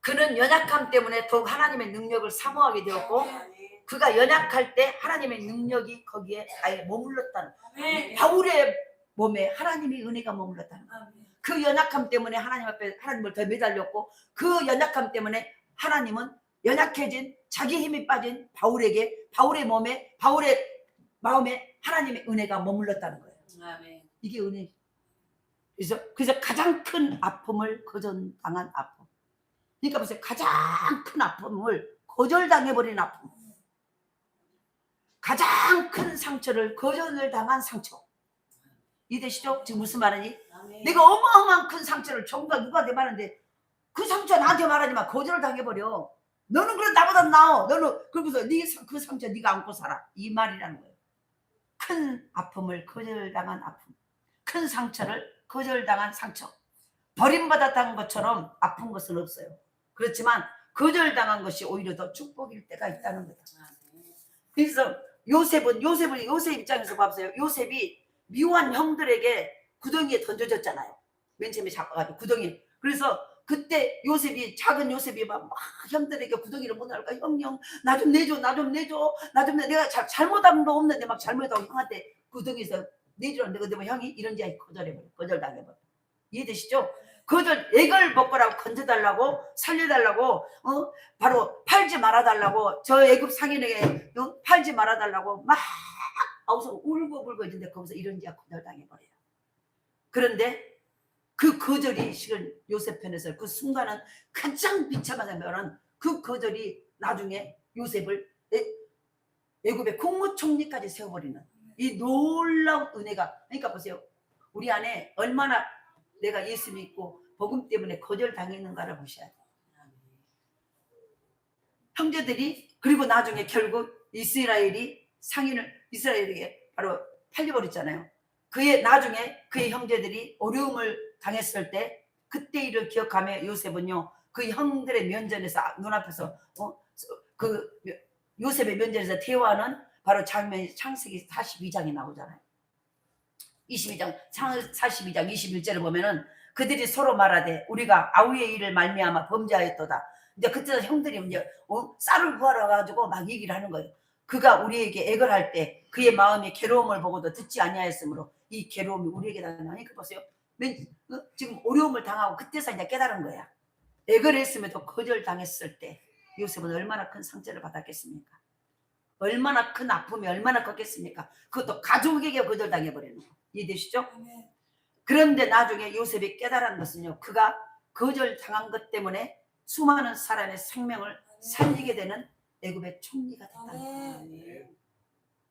그는 연약함 때문에 더욱 하나님의 능력을 사모하게 되었고 그가 연약할 때 하나님의 능력이 거기에 아예 머물렀다는 아멘. 바울의 몸에 하나님의 은혜가 머물렀다는 거예요. 아멘. 그 연약함 때문에 하나님 앞에 하나님을 더 매달렸고 그 연약함 때문에 하나님은 연약해진 자기 힘이 빠진 바울에게 바울의 몸에 바울의 마음에 하나님의 은혜가 머물렀다는 거예요. 아멘. 이게 은혜. 그래서 가장 큰 아픔을 거절당한 아픔. 그러니까 보세요. 가장 큰 아픔을 거절당해버린 아픔. 가장 큰 상처를 거절당한 상처. 이해되시죠? 지금 무슨 말이니? 아멘. 내가 어마어마한 큰 상처를 전부가 누구한테 말하는데 그 상처 나한테 말하지 마. 거절을 당해버려. 너는 그래 나보다 나아. 너는 그러고서 그 상처 네가 안고 살아. 이 말이라는 거예요. 큰 아픔을 거절당한 아픔. 큰 상처를 거절당한 상처. 버림받았다는 것처럼 아픈 것은 없어요. 그렇지만 거절당한 것이 오히려 더 축복일 때가 있다는 거다. 그래서 요셉 입장에서 봐보세요. 요셉이 미워한 형들에게 구덩이에 던져졌잖아요. 맨 처음에 잡아가지고 구덩이. 그래서 그때 작은 요셉이 막 형들에게 구덩이를 못 나올까? 형 나 좀 내줘. 내가 잘못한 거 없는데 막 잘못하고 형한테 구덩이에서 내주라는데 근데 뭐 형이 이런지 거절당해버려. 이해되시죠? 액을 먹거라고 건져달라고 살려달라고 바로 팔지 말아달라고 저 애굽 상인에게 팔지 말아달라고 막 아우서 울고불고 있는데 거기서 이런지 거절당해버려요. 그런데 그 거절이 실은 요셉 편에서 그 순간은 가장 비참하다면 그 거절이 나중에 요셉을 애굽의 국무총리까지 세워버리는 이 놀라운 은혜가. 그러니까 보세요. 우리 안에 얼마나 내가 예수 믿고 복음 때문에 거절당했는가를 보셔야 돼요. 형제들이 그리고 나중에 결국 이스라엘에게 바로 팔려버렸잖아요. 나중에 그의 형제들이 어려움을 당했을 때 그때 일을 기억하며 요셉은요 그 형들의 면전에서 눈앞에서 그 요셉의 면전에서 대화하는 바로 장면이 창세기 42장에 나오잖아요. 42장 21절을 보면은 그들이 서로 말하되 우리가 아우의 일을 말미암아 범죄하였도다. 이제 그때 형들이 이제 쌀을 구하러 가지고 막 얘기를 하는 거예요. 그가 우리에게 액을 할 때 그의 마음의 괴로움을 보고도 듣지 아니하였으므로 이 괴로움이 우리에게 나니까 보세요. 지금 어려움을 당하고 그때서 이제 깨달은 거야. 액을 했음에도 거절당했을 때 요셉은 얼마나 큰 상처를 받았겠습니까? 얼마나 큰 아픔이 얼마나 컸겠습니까? 그것도 가족에게 거절당해버리는 거. 이해되시죠? 그런데 나중에 요셉이 깨달은 것은요 그가 거절당한 것 때문에 수많은 사람의 생명을 살리게 되는 애굽의 총리가 됐다는 거예요.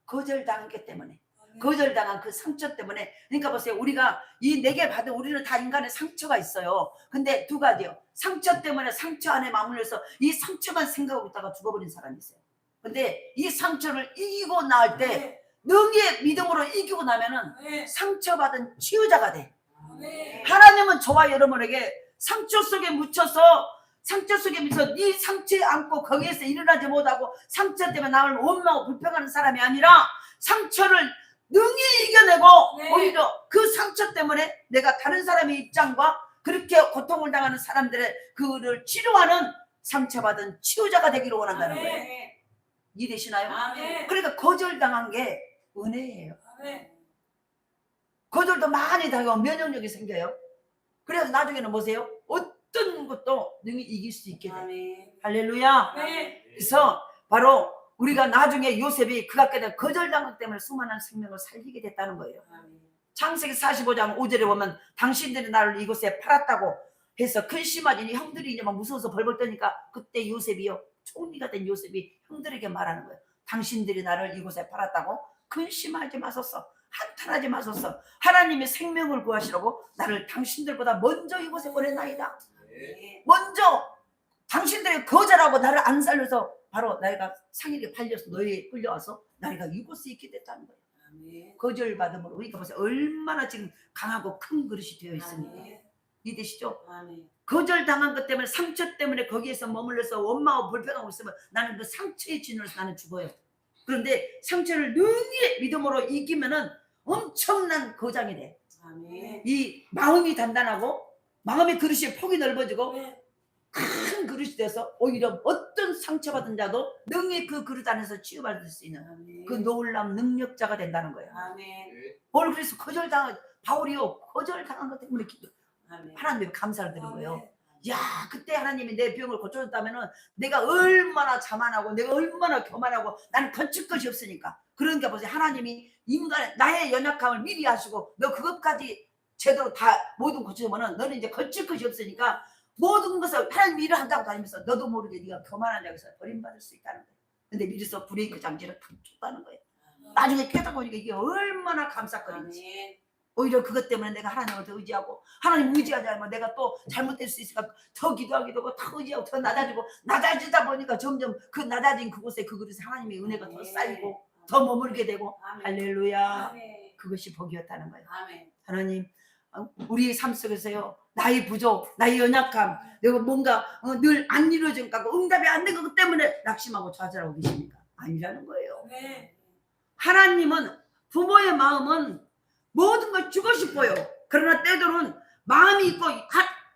거절당한 것 때문에. 거절당한 그 상처 때문에. 그러니까 보세요. 우리가 이 내게 받은 우리는 다 인간의 상처가 있어요. 근데 두 가지요. 상처 때문에 상처 안에 맞물려서 이 상처만 생각하고 있다가 죽어버린 사람이 있어요. 근데 이 상처를 이기고 나올 때 능의 믿음으로 이기고 나면은 상처받은 치유자가 돼. 하나님은 저와 여러분에게 상처 속에 묻혀서 네 상처에 안고 거기에서 일어나지 못하고 상처 때문에 나를 원망하고 불평하는 사람이 아니라 상처를 능히 이겨내고 오히려 그 상처 때문에 내가 다른 사람의 입장과 그렇게 고통을 당하는 사람들의 그를 치료하는 상처받은 치유자가 되기를 원한다는 거예요. 이해되시나요? 그러니까 거절당한 게 은혜예요. 거절도 많이 당하고 면역력이 생겨요. 그래서 나중에는 보세요. 어떤 것도 능히 이길 수 있게 돼요. 할렐루야. 그래서 바로 우리가 나중에 요셉이 그가 깨달은 거절당한 것 때문에 수많은 생명을 살리게 됐다는 거예요. 창세기 45장 5절에 보면 당신들이 나를 이곳에 팔았다고 해서 근심하더니 형들이 이제 막 무서워서 벌벌 떠니까 그때 요셉이요 총리가 된 요셉이 형들에게 말하는 거예요. 당신들이 나를 이곳에 팔았다고 근심하지 마소서. 한탄하지 마소서. 하나님의 생명을 구하시라고 나를 당신들보다 먼저 이곳에 보냈나이다. 먼저 당신들이 거절하고 나를 안 살려서 바로 나이가 상일에 팔려서 너희에 끌려와서 나이가 이곳에 있게 됐다는 거예요. 아멘. 거절받음으로. 그러니까 보세요. 얼마나 지금 강하고 큰 그릇이 되어 있습니까? 아멘. 이해되시죠? 아멘. 거절당한 것 때문에, 상처 때문에 거기에서 머물러서 원망하고 불평하고 있으면 나는 그 상처의 진으로서 나는 죽어요. 그런데 상처를 능히 믿음으로 이기면은 엄청난 거장이 돼. 아멘. 이 마음이 단단하고 마음의 그릇이 폭이 넓어지고 네. 큰 그릇이 돼서 오히려 어떤 상처받은 자도 능히 그 그릇 안에서 치유받을 수 있는 아멘. 그 놀라운 능력자가 된다는 거예요. 아멘. 오늘 그래서 거절당한 바울이요, 거절당한 것 때문에 아멘. 하나님께 감사를 드린 거예요. 아멘. 야, 그때 하나님이 내 병을 고쳐줬다면은 내가 얼마나 자만하고 내가 얼마나 교만하고 나는 거칠 것이 없으니까. 그러니까 보세요. 하나님이 인간의 나의 연약함을 미리 하시고 너 그것까지 제대로 다 모든 고쳐주면은 너는 이제 거칠 것이 없으니까 모든 것을 하나님 일을 한다고 다니면서 너도 모르게 네가 교만한 자에서 버림받을 수 있다는 거예요. 근데 미리서 브레이크 장치를 탁 줬다는 거예요. 나중에 깨닫고 보니까 이게 얼마나 감사거리인지. 아멘. 오히려 그것 때문에 내가 하나님을 더 의지하고, 하나님 의지하지 않으면 내가 또 잘못될 수 있으니까 더 기도하기도 하고 더 의지하고 더 낮아지다 보니까 점점 그 낮아진 그곳에 그 그릇에 하나님의 은혜가 더 쌓이고 더 머물게 되고. 아멘. 할렐루야. 아멘. 그것이 복이었다는 거예요. 아멘. 하나님, 우리 삶 속에서요, 나의 부족, 나의 연약함, 내가 뭔가 늘 안 이루어진 것 같고 응답이 안 된 것 때문에 낙심하고 좌절하고 계십니까? 아니라는 거예요. 아멘. 하나님은, 부모의 마음은 모든 걸 주고 싶어요. 그러나 때로는 마음이 있고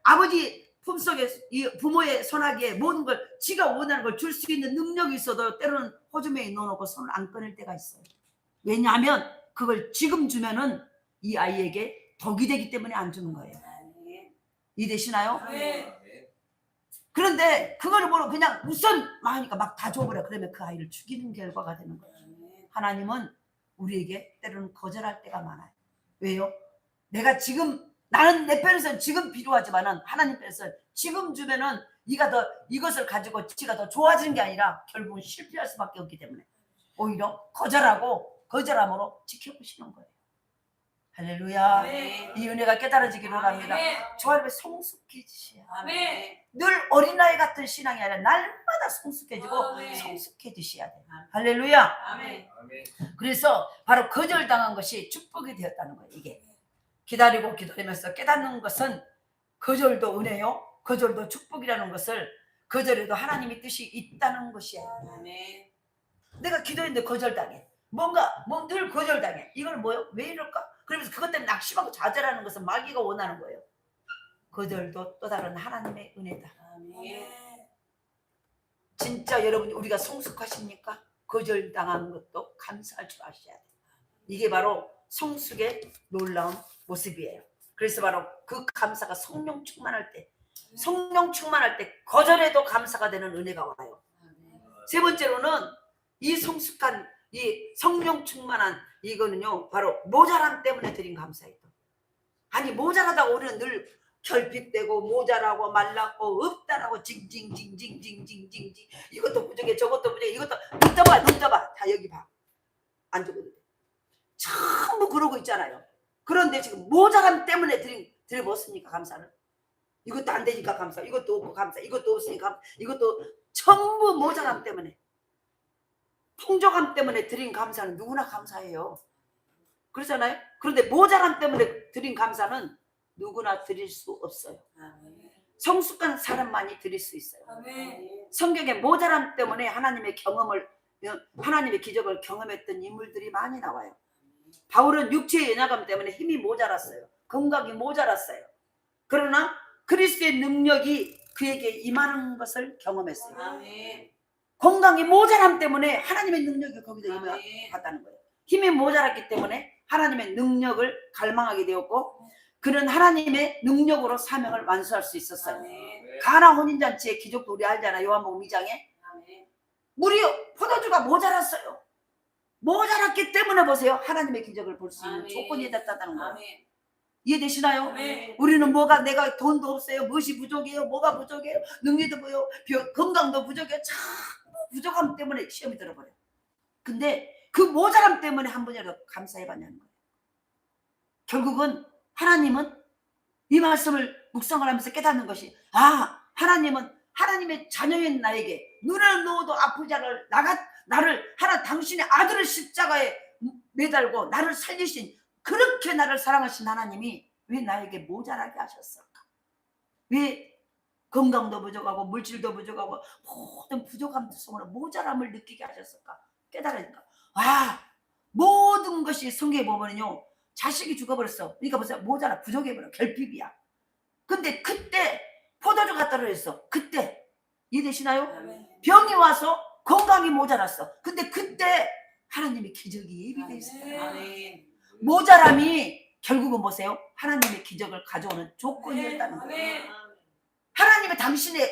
아버지 품속에 이 부모의 손아귀에 모든 걸 지가 원하는 걸 줄 수 있는 능력이 있어도 때로는 호주머니에 넣어놓고 손을 안 꺼낼 때가 있어요. 왜냐하면 그걸 지금 주면은 이 아이에게 덕이 되기 때문에 안 주는 거예요. 이해되시나요? 아멘. 그런데 그걸 모르고 그냥 우선 하니까 막 다 줘버려. 그러면 그 아이를 죽이는 결과가 되는 거예요. 하나님은 우리에게 때로는 거절할 때가 많아요. 왜요? 내가 지금, 나는 내 편에서는 지금 필요하지만은 하나님 편에서는 지금 주면은 네가 더 이것을 가지고 지가 더 좋아지는 게 아니라 결국은 실패할 수밖에 없기 때문에 오히려 거절함으로 지켜보시는 거예요. 할렐루야. 아멘. 이 은혜가 깨달아지기를 원합니다. 아멘. 저 안에 성숙해지셔야. 아멘. 늘 어린아이 같은 신앙이 아니라 날마다 성숙해지고 아멘. 성숙해지셔야 돼요. 할렐루야. 아멘. 그래서 바로 거절당한 것이 축복이 되었다는 거예요. 이게 기다리고 기다리면서 깨닫는 것은 거절도 은혜요, 거절도 축복이라는 것을, 거절에도 하나님의 뜻이 있다는 것이에요. 아멘. 내가 기도했는데 거절당해, 뭔가 늘 거절당해. 이걸 뭐요? 왜 이럴까? 그러면서 그것 때문에 낙심하고 좌절하는 것은 마귀가 원하는 거예요. 거절도 또 다른 하나님의 은혜다. 아멘. 진짜 여러분, 우리가 성숙하십니까? 거절당한 것도 감사할 줄 아셔야 돼요. 이게 바로 성숙의 놀라운 모습이에요. 그래서 바로 그 감사가 성령 충만할 때, 거절에도 감사가 되는 은혜가 와요. 세 번째로는 이 성숙한, 이 성령 충만한 이거는요, 바로 모자람 때문에 드린 감사예요. 아니, 모자라다고 우리는 늘 결핍되고 모자라고 말랐고 없다라고 징징징징징징징징, 이것도 부족해 저것도 부족해, 이것도 눈 떠봐 다 여기 봐, 안 주거든. 전부 그러고 있잖아요. 그런데 지금 모자람 때문에 드려봤습니까? 감사는. 이것도 안 되니까 감사, 이것도 없고 감사, 이것도 없으니까 감사, 이것도 전부 모자람 때문에, 풍족함 때문에 드린 감사는 누구나 감사해요. 그렇잖아요. 그런데 모자람 때문에 드린 감사는 누구나 드릴 수 없어요. 성숙한 사람만이 드릴 수 있어요. 성경에 모자람 때문에 하나님의 기적을 경험했던 인물들이 많이 나와요. 바울은 육체의 연약함 때문에 힘이 모자랐어요. 건강이 모자랐어요. 그러나 그리스도의 능력이 그에게 임하는 것을 경험했어요. 건강이 모자람 때문에 하나님의 능력이 거기서 임하다는 거예요. 힘이 모자랐기 때문에 하나님의 능력을 갈망하게 되었고, 그는 하나님의 능력으로 사명을 완수할 수 있었어요. 가나 혼인잔치의 기적도 우리 알잖아요. 요한복음 2장에 물이, 포도주가 모자랐어요. 모자랐기 때문에 보세요, 하나님의 기적을 볼 수 있는 조건이 됐다는 거예요. 이해되시나요? 우리는 내가 돈도 없어요, 무엇이 부족해요, 뭐가 부족해요, 능력도 보여, 건강도 부족해요, 참 부족함 때문에 시험이 들어버려요. 근데 그 모자람 때문에 한 번이라도 감사해봤냐는 거예요. 결국은 하나님은 이 말씀을 묵상을 하면서 깨닫는 것이, 하나님은 하나님의 자녀인 나에게 눈을 놓아도 아프지 않을 나를 당신의 아들을 십자가에 매달고 나를 살리신, 그렇게 나를 사랑하신 하나님이 왜 나에게 모자라게 하셨을까? 왜 건강도 부족하고 물질도 부족하고 모든 부족함 속으로 모자람을 느끼게 하셨을까? 깨달으니까 모든 것이 성경에 보면요, 자식이 죽어버렸어. 그러니까 보세요, 모자라, 부족해버려, 결핍이야. 근데 그때 포도주가 떨어졌어. 그때 이해되시나요? 병이 와서 건강이 모자랐어. 근데 그때 하나님의 기적이 예비되어 있어요. 모자람이 결국은 보세요, 하나님의 기적을 가져오는 조건이었다는 거예요. 하나님은 당신의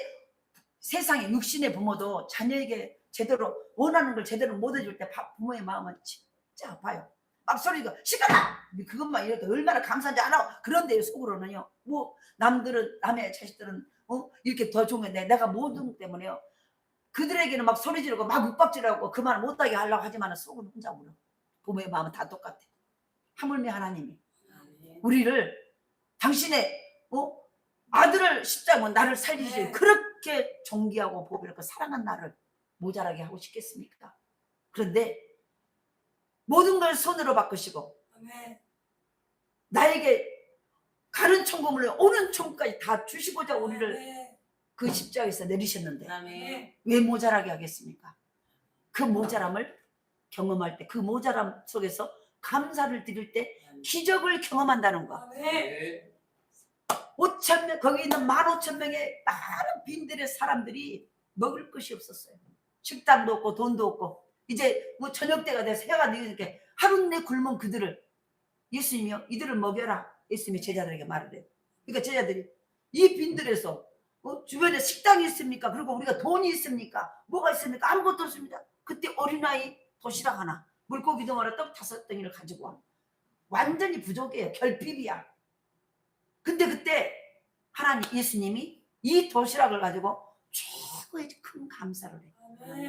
세상에 육신의 부모도 자녀에게 제대로 원하는 걸 제대로 못 해줄 때 부모의 마음은 진짜 아파요. 막 소리가 시끄러워 그것만 이래도 얼마나 감사한지 알아. 그런데 속으로는요, 뭐 남들은, 남의 자식들은 이렇게 더 좋은 건데 내가 모든 때문에요, 그들에게는 막 소리 지르고 막 윽박지르고 그 말 못하게 하려고 하지만 속은 혼자 울어. 부모의 마음은 다 똑같아. 하물며 하나님이 우리를 당신의 아들을 십자가로 나를 살리시 그렇게 존귀하고 보배롭고 사랑한 나를 모자라게 하고 싶겠습니까? 그런데 모든 걸 손으로 바꾸시고 나에게 가는 천국을 오는 천국까지 다 주시고자 우리를 그 십자가에서 내리셨는데 왜 모자라게 하겠습니까? 그 모자람을 경험할 때, 그 모자람 속에서 감사를 드릴 때 기적을 경험한다는 거. 5,000명, 거기 있는 15,000명의 많은 빈들의 사람들이 먹을 것이 없었어요. 식당도 없고 돈도 없고 이제 뭐 저녁 때가 돼서 해가 되니까 하루 내 굶은 그들을 예수님이요, 이들을 먹여라. 예수님이 제자들에게 말을 해요. 그러니까 제자들이 이 빈들에서 주변에 식당이 있습니까? 그리고 우리가 돈이 있습니까? 뭐가 있습니까? 아무것도 없습니다. 그때 어린아이 도시락 하나, 물고기 덩어리 떡 5덩이를 가지고 와. 완전히 부족해요. 결핍이야. 근데 그때 하나님, 예수님이 이 도시락을 가지고 최고의 큰 감사를 해요.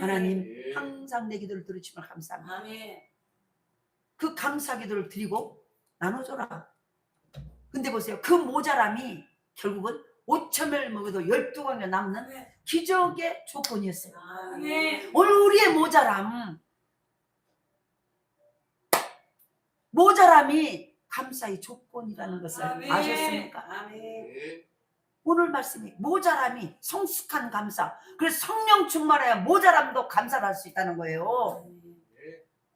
하나님, 항상 내 기도를 들으시면 감사합니다. 그 감사 기도를 드리고 나눠줘라. 근데 보세요, 그 모자람이 결국은 5,000명을 먹어도 12광에 남는 기적의 조건이었어요. 오늘 우리의 모자람이 감사의 조건이라는 것을 아셨습니까? 오늘 말씀이 모자람이 성숙한 감사. 그래서 성령 충만해야 모자람도 감사를 할 수 있다는 거예요.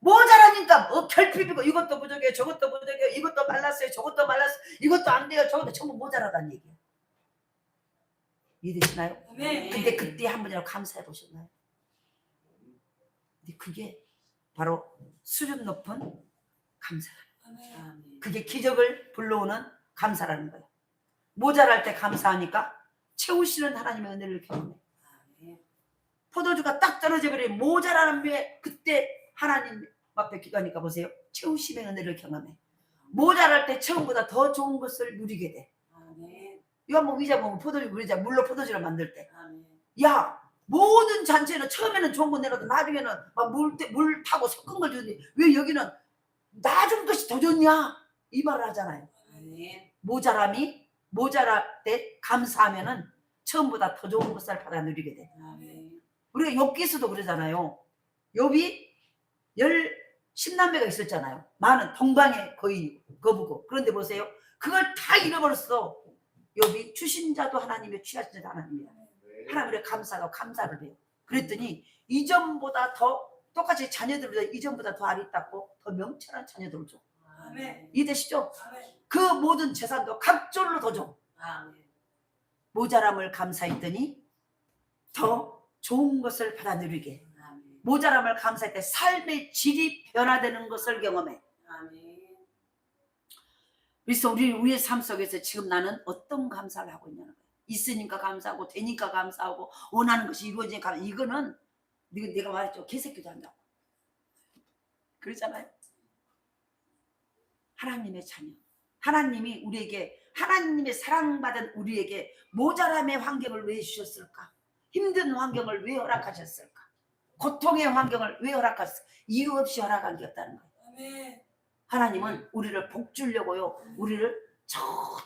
모자라니까 결핍이고 이것도 부족해요, 저것도 부족해요, 이것도 말랐어요, 저것도 말랐어요, 이것도 안 돼요, 저것도 전부 모자라다는 얘기예요. 이해되시나요? 근데 그때 한 번이라도 감사해 보셨나요? 근데 그게 바로 수준 높은 감사라는, 그게 기적을 불러오는 감사라는 거예요. 모자랄 때 감사하니까 채우시는 하나님의 은혜를 경험해. 포도주가 딱 떨어져 버리면 모자라는 게 그때 하나님 앞에 기도하니까 보세요, 채우심의 은혜를 경험해. 모자랄 때 처음보다 더 좋은 것을 누리게 돼. 이거 한번 의자 보면 포도주 우리자 물로 포도주를 만들 때, 야, 모든 잔치에는 처음에는 좋은 거 내놔도 나중에는 막 물 타고 섞은 걸 주는데 왜 여기는 나중 것이 더 좋냐, 이 말을 하잖아요. 모자람이 모자랄 때 감사하면은 처음보다 더 좋은 것을 받아 누리게 돼. 우리가 욥기서도 그러잖아요. 욥이 10남매가 있었잖아요. 많은 동방의 거의 거부고. 그런데 보세요, 그걸 다 잃어버렸어. 욥이 주신 자도 하나님의 취하신 자도 하나님이야. 하나님의 감사가 감사를 해요. 그랬더니 이전보다 더, 똑같이 자녀들보다 이전보다 더 아리따고 더 명철한 자녀들을 줘. 이해되시죠? 그 모든 재산도 각절로 더 줘. 모자람을 감사했더니 더 좋은 것을 받아 누리게. 모자람을 감사할 때 삶의 질이 변화되는 것을 경험해. 그래서 우리의 삶 속에서 지금 나는 어떤 감사를 하고 있냐는 거예요. 있으니까 감사하고 되니까 감사하고 원하는 것이 이루어지니까 감사. 이거는 내가 말했죠, 개새끼도 한다고 그러잖아요. 하나님의 자녀, 하나님이 우리에게, 하나님의 사랑받은 우리에게 모자람의 환경을 왜 주셨을까? 힘든 환경을 왜 허락하셨을까? 고통의 환경을 왜 허락하셨을까? 이유 없이 허락한 게 없다는 거예요. 하나님은 우리를 복 주려고요, 우리를 저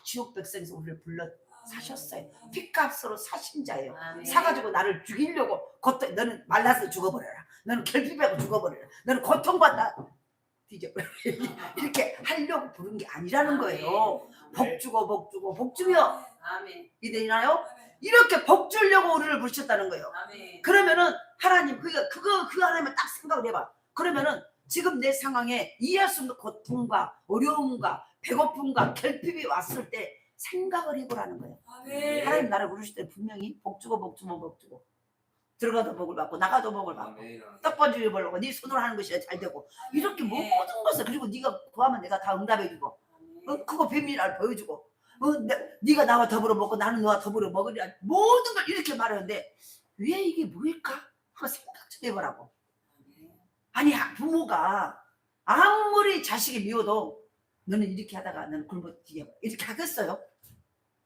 지옥 백성에서 우리를 불러 사셨어요. 핏값으로 사신 자예요. 사가지고 나를 죽이려고, 너는 말라서 죽어버려라, 너는 결핍하고 죽어버려라, 너는 고통받다. 뒤져버려. 이렇게 하려고 부른 게 아니라는 거예요. 복 주고 복 주고 복 주며 아멘. 이해되나요? 이렇게 복 주려고 우리를 부르셨다는 거예요. 아멘. 그러면은 하나님 그거 하나님을 딱 생각을 해봐. 그러면은 지금 내 상황에 이해할 수 없는 고통과 어려움과 배고픔과 결핍이 왔을 때 생각을 해보라는 거예요. 아멘. 하나님 나를 부르실 때 분명히 복 주고 복 주면 복 주고 들어가도 복을 받고 나가도 복을 받고 떡번지 벌려고 네 손으로 하는 것이 잘 되고 이렇게 모든 것을 그리고 네가 구하면 내가 다 응답해주고 그거 비밀을 보여주고 네가 나와 더불어 먹고 나는 너와 더불어 먹으리라 모든 걸 이렇게 말하는데 왜 이게 뭐일까? 한번 생각 좀 해보라고. 아니 부모가 아무리 자식이 미워도 너는 이렇게 하다가 너는 굶어 뒤에 이렇게 하겠어요?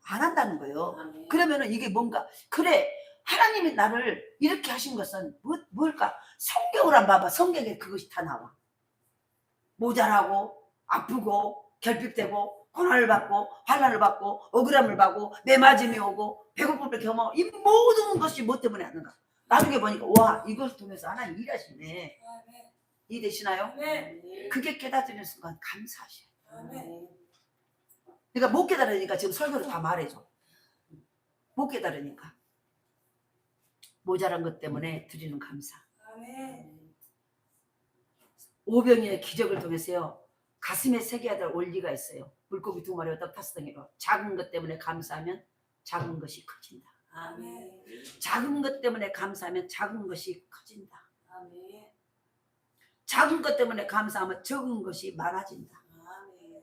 안 한다는 거예요. 그러면은 이게 뭔가 그래 하나님이 나를 이렇게 하신 것은 뭘까? 성경을 안 봐봐. 성경에 그것이 다 나와. 모자라고 아프고 결핍되고 고난을 받고 환난을 받고 억울함을 받고 매맞음이 오고 배고픔을 경험 이 모든 것이 뭐 때문에 하는가? 나중에 보니까 와 이것을 통해서 하나님 일하시네. 이해되시나요? 그게 깨닫는 순간 감사하셔요. 그러니까 못 깨달으니까 지금 설교를 다 말해줘. 못 깨달으니까 모자란 것 때문에 드리는 감사. 오병이의 기적을 통해서요 가슴에 새겨야 될 원리가 있어요. 물고기 2마리와 떡 5덩이로 작은 것 때문에 감사하면 작은 것이 커진다. 아멘. 작은 것 때문에 감사하면 작은 것이 커진다. 아멘. 작은 것 때문에 감사하면 적은 것이 많아진다. 아멘.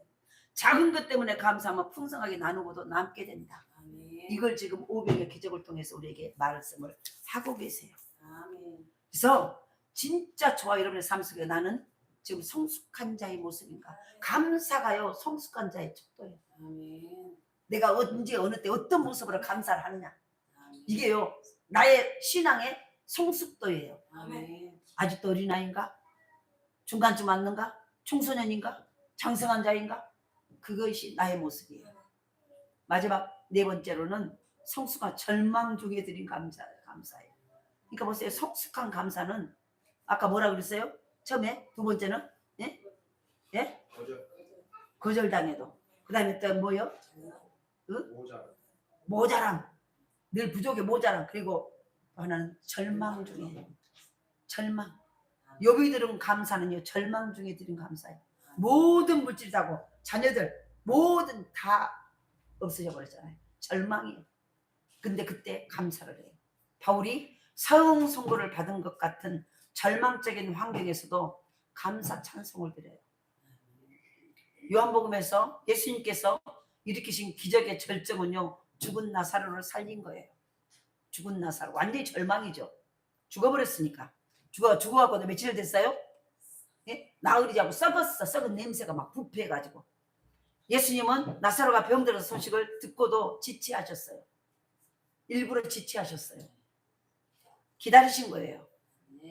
작은 것 때문에 감사하면 풍성하게 나누고도 남게 된다. 아멘. 이걸 지금 오병의 기적을 통해서 우리에게 말씀을 하고 계세요. 아멘. 그래서 진짜 저와 여러분의 삶 속에 나는 지금 성숙한 자의 모습인가? 감사가요 성숙한 자의 척도예요. 아멘. 내가 언제 어느 때 어떤 모습으로 감사를 하느냐 아멘. 이게요 나의 신앙의 성숙도예요. 아멘. 아직도 어린아이인가? 중간쯤 왔는가? 청소년인가? 장성한 자인가? 그것이 나의 모습이에요. 마지막 4번째로는 성숙한 절망 중에 드린 감사예요. 그러니까 보세요. 성숙한 감사는 아까 뭐라 그랬어요? 처음에 2번째는 예? 예? 거절당해도 그 다음에 또 뭐요? 모자람 늘 부족해 모자람 그리고 하나는 절망 중에 절망 욥이 들은 감사는요 절망 중에 드린 감사예요. 모든 물질하고 자녀들 모든 다 없어져 버렸잖아요. 절망이에요. 근데 그때 감사를 해요. 바울이 사형 선고를 받은 것 같은 절망적인 환경에서도 감사 찬송을 드려요. 요한복음에서 예수님께서 일으키신 기적의 절정은요 죽은 나사로를 살린 거예요. 죽은 나사로 완전히 절망이죠. 죽어버렸으니까 죽어갖고 며칠 됐어요? 예? 나흘이 하고 썩었어. 썩은 냄새가 막 부패해가지고 예수님은 나사로가 병들어서 소식을 듣고도 지체하셨어요. 일부러 지체하셨어요. 기다리신 거예요.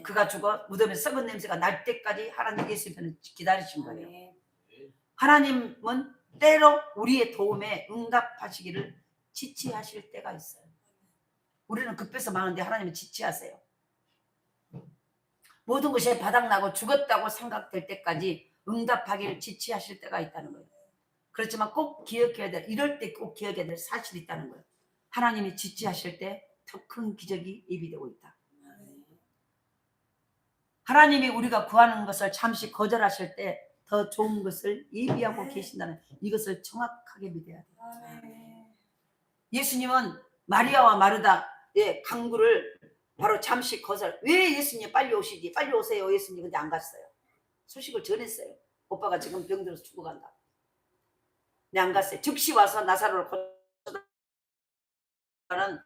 그가 죽어 무덤에 썩은 냄새가 날 때까지 하나님 예수님은 기다리신 거예요. 하나님은 때로 우리의 도움에 응답하시기를 지체하실 때가 있어요. 우리는 급해서 많은데 하나님은 지체하세요. 모든 것이 바닥나고 죽었다고 생각될 때까지 응답하기를 지체하실 때가 있다는 거예요. 그렇지만 꼭 기억해야 될 이럴 때 꼭 기억해야 될 사실이 있다는 거예요. 하나님이 지체하실 때 더 큰 기적이 예비되고 있다. 하나님이 우리가 구하는 것을 잠시 거절하실 때 더 좋은 것을 예비하고 계신다는 이것을 정확하게 믿어야 돼요. 예수님은 마리아와 마르다의 강구를 바로 잠시 거절. 왜 예수님 빨리 오시지? 빨리 오세요 예수님. 근데 안 갔어요. 소식을 전했어요. 오빠가 지금 병들어서 죽어간다. 근데 안 갔어요. 즉시 와서 나사로를 고쳐달라는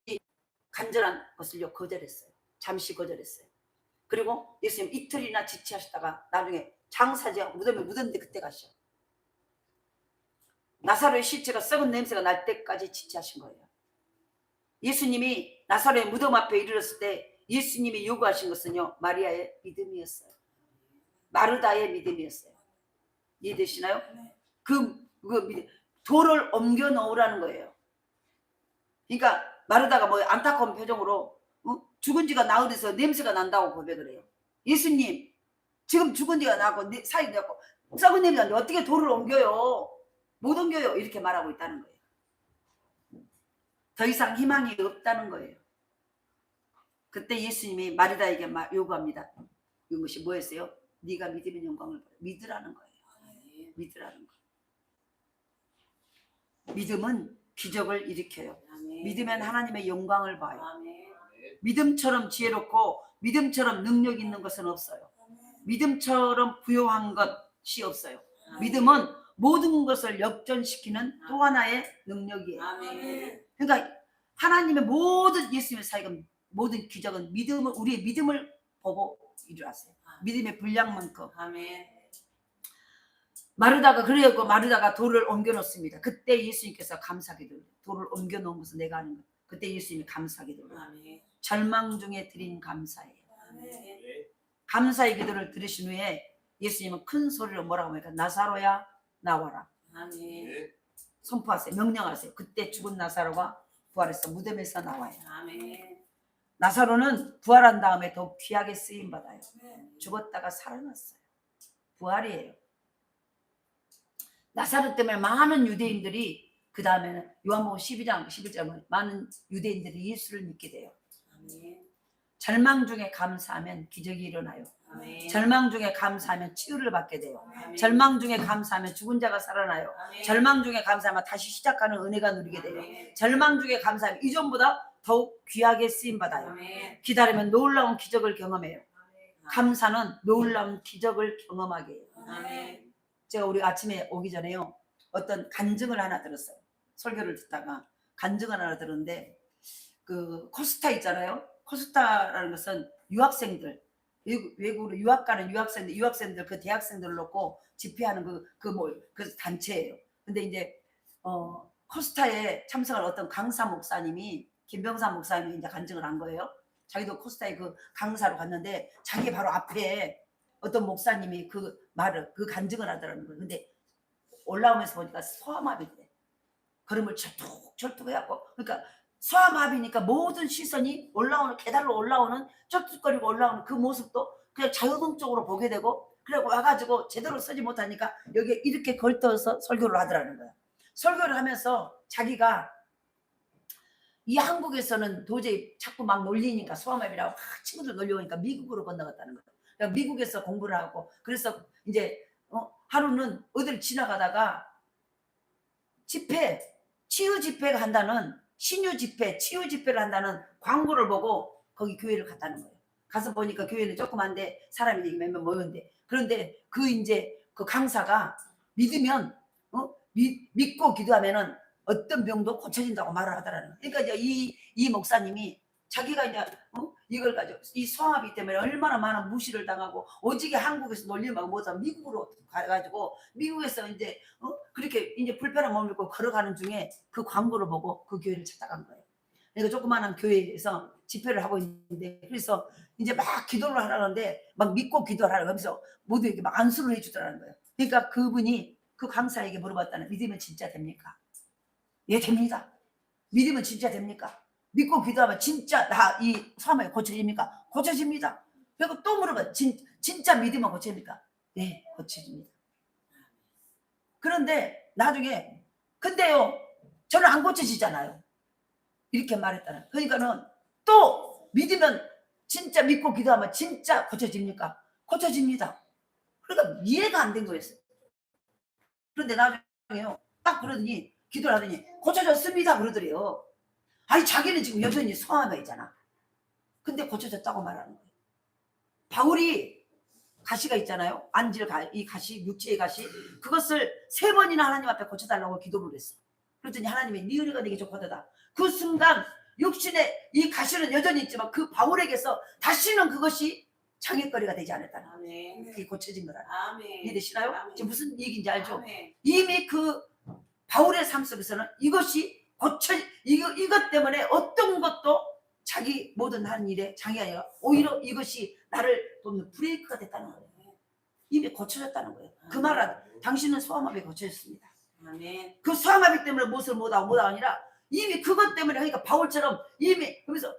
이 간절한 것을요 거절했어요. 잠시 거절했어요. 그리고 예수님 이틀이나 지체하셨다가 나중에 장사지하고 무덤에 묻었는데 그때 가셔. 나사로의 시체가 썩은 냄새가 날 때까지 지체하신 거예요. 예수님이 나사로의 무덤 앞에 이르렀을 때 예수님이 요구하신 것은요 마리아의 믿음이었어요. 마르다의 믿음이었어요. 이해되시나요? 그 돌을 옮겨 놓으라는 거예요. 그러니까 마르다가 뭐 안타까운 표정으로 죽은 지가 나흘에서 냄새가 난다고 고백을 해요. 예수님 지금 죽은 지가 나고 사이 되고 썩은 일이 났는데 어떻게 돌을 옮겨요? 못 옮겨요. 이렇게 말하고 있다는 거예요. 더 이상 희망이 없다는 거예요. 그때 예수님이 마르다에게 요구합니다. 이것이 뭐였어요? 네가 믿으면 영광을 받아. 믿으라는 거예요. 믿으라는 거예요. 믿음은 기적을 일으켜요. 아멘. 믿으면 하나님의 영광을 봐요. 아멘. 믿음처럼 지혜롭고 믿음처럼 능력 있는 것은 없어요. 믿음처럼 부요한 것이 없어요. 아멘. 믿음은 모든 것을 역전시키는 또 하나의 능력이에요. 아멘. 그러니까 하나님의 모든 예수님의 사역은 모든 기적은 믿음을 우리의 믿음을 보고 일어났어요. 믿음의 분량만큼. 아멘. 마르다가 그래갖고 마르다가 돌을 옮겨 놓습니다. 그때 예수님께서 감사기도 돌을 옮겨 놓은 것은 내가 하는 거. 그때 예수님이 감사기도 아멘. 절망 중에 드린 감사예요. 아멘. 감사의 기도를 들으신 후에 예수님은 큰 소리로 뭐라고 합니까? 나사로야 나와라. 아멘. 선포하세요. 명령하세요. 그때 죽은 나사로가 부활해서 무덤에서 나와요. 아멘. 나사로는 부활한 다음에 더 귀하게 쓰임 받아요. 죽었다가 살아났어요. 부활이에요. 나사로 때문에 많은 유대인들이 그 다음에는 요한복음 12장 11장은 많은 유대인들이 예수를 믿게 돼요. 아멘. 절망 중에 감사하면 기적이 일어나요. 아멘. 절망 중에 감사하면 치유를 받게 돼요. 아멘. 절망 중에 감사하면 죽은 자가 살아나요. 아멘. 절망 중에 감사하면 다시 시작하는 은혜가 누리게 돼요. 아멘. 절망 중에 감사하면 이전보다 더욱 귀하게 쓰임 받아요. 아멘. 기다리면 놀라운 기적을 경험해요. 감사는 놀라운 기적을 경험하게 해요. 아멘. 제가 우리 아침에 오기 전에요. 어떤 간증을 하나 들었어요. 설교를 듣다가 간증을 하나 들었는데 그 코스타 있잖아요. 코스타라는 것은 유학생들 외국으로 유학 가는 유학생들 그 대학생들을 놓고 집회하는 그 단체예요. 근데 이제 코스타에 참석할 어떤 강사 목사님이 김병삼 목사님이 이제 간증을 한 거예요. 자기도 코스타에 그 강사로 갔는데 자기 바로 앞에 어떤 목사님이 그 간증을 하더라는 거예요. 근데 올라오면서 보니까 소아마비인데 걸음을 절뚝 해갖고 그러니까 소아마비니까 모든 시선이 계단으로 올라오는 쩔뚝거리고 올라오는 그 모습도 그냥 자유동적으로 보게 되고 그리고 와가지고 제대로 쓰지 못하니까 여기에 이렇게 걸떠서 설교를 하더라는 거야. 설교를 하면서 자기가 이 한국에서는 도저히 자꾸 막 놀리니까 소아마비라고 막 친구들 놀려오니까 미국으로 건너갔다는 거야. 그러니까 미국에서 공부를 하고 그래서 이제 하루는 어디를 지나가다가 치유 집회가 한다는 신유 집회, 치유 집회를 한다는 광고를 보고 거기 교회를 갔다는 거예요. 가서 보니까 교회는 조그만데 사람이 몇 명 모였는데 그런데 그 강사가 믿으면 믿고 기도하면은 어떤 병도 고쳐진다고 말을 하더라는 거예요. 그러니까 이제 이 목사님이 자기가 이제 이걸 가지고 이 소아마비 때문에 얼마나 많은 무시를 당하고 오직에 한국에서 놀림하고 못하면 미국으로 가가지고 미국에서 이제 그렇게 이제 불편한 몸을 입고 걸어가는 중에 그 광고를 보고 그 교회를 찾아간 거예요. 그러니까 조그마한 교회에서 집회를 하고 있는데 그래서 이제 막 기도를 하라는데 막 믿고 기도를 하라고 하면서 모두에게 막 안수를 해주더라는 거예요. 그러니까 그분이 그 강사에게 물어봤다는 믿으면 진짜 됩니까? 예, 됩니다. 믿으면 진짜 됩니까? 믿고 기도하면 진짜 이 소아마비 고쳐집니까? 고쳐집니다. 그리고 또 물어봐. 진짜 믿으면 고쳐집니까? 네, 고쳐집니다. 그런데 나중에 근데요 저는 안 고쳐지잖아요. 이렇게 말했다는. 그러니까는 또 믿으면 진짜 믿고 기도하면 진짜 고쳐집니까? 고쳐집니다. 그러니까 이해가 안 된 거였어요. 그런데 나중에요 딱 그러더니 기도를 하더니 고쳐졌습니다 그러더래요. 아니 자기는 지금 여전히 소아마비잖아. 근데 고쳐졌다고 말하는 거예요. 바울이 가시가 있잖아요. 이 가시, 육체의 가시 그것을 3번이나 하나님 앞에 고쳐달라고 기도를 했어. 그랬더니 하나님이 네 은혜가 내게 좋거다. 그 순간 육신의 이 가시는 여전히 있지만 그 바울에게서 다시는 그것이 장애거리가 되지 않았다는 거예요. 아멘. 그게 고쳐진 거라는 아멘. 이해되시나요? 아멘. 지금 무슨 얘기인지 알죠? 아멘. 이미 그 바울의 삶 속에서는 이것이 이것 때문에 어떤 것도 자기 모든 하는 일에 장애가 아니라 오히려 이것이 나를 돕는 브레이크가 됐다는 거예요. 이미 고쳐졌다는 거예요. 그 말은 당신은 소아마비 고쳐졌습니다. 아멘. 그 소아마비 때문에 무엇을 못하고 아니라 이미 그것 때문에 그러니까 바울처럼 이미 그래서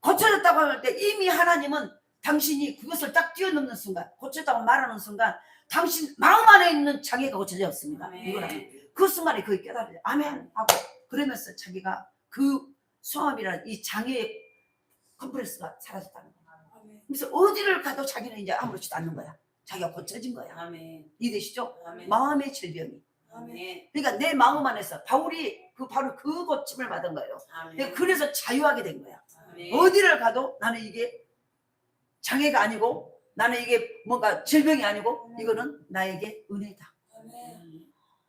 고쳐졌다고 할 때 이미 하나님은 당신이 그것을 딱 뛰어넘는 순간, 고쳤다고 말하는 순간 당신 마음 안에 있는 장애가 고쳐졌습니다. 이거는 그 순간에 그게 깨달아요. 아멘 하고 그러면서 자기가 그 수암이라는 이 장애의 컴플렉스가 사라졌다는 거예요. 그래서 어디를 가도 자기는 이제 아무렇지도 않는 거야. 자기가 고쳐진 거야. 아멘. 이해되시죠? 아멘. 마음의 질병이. 아멘. 그러니까 내 마음 안에서 바울이 바로 그 고침을 받은 거예요. 아멘. 그래서 자유하게 된 거야. 아멘. 어디를 가도 나는 이게 장애가 아니고 나는 이게 뭔가 질병이 아니고 이거는 나에게 은혜다.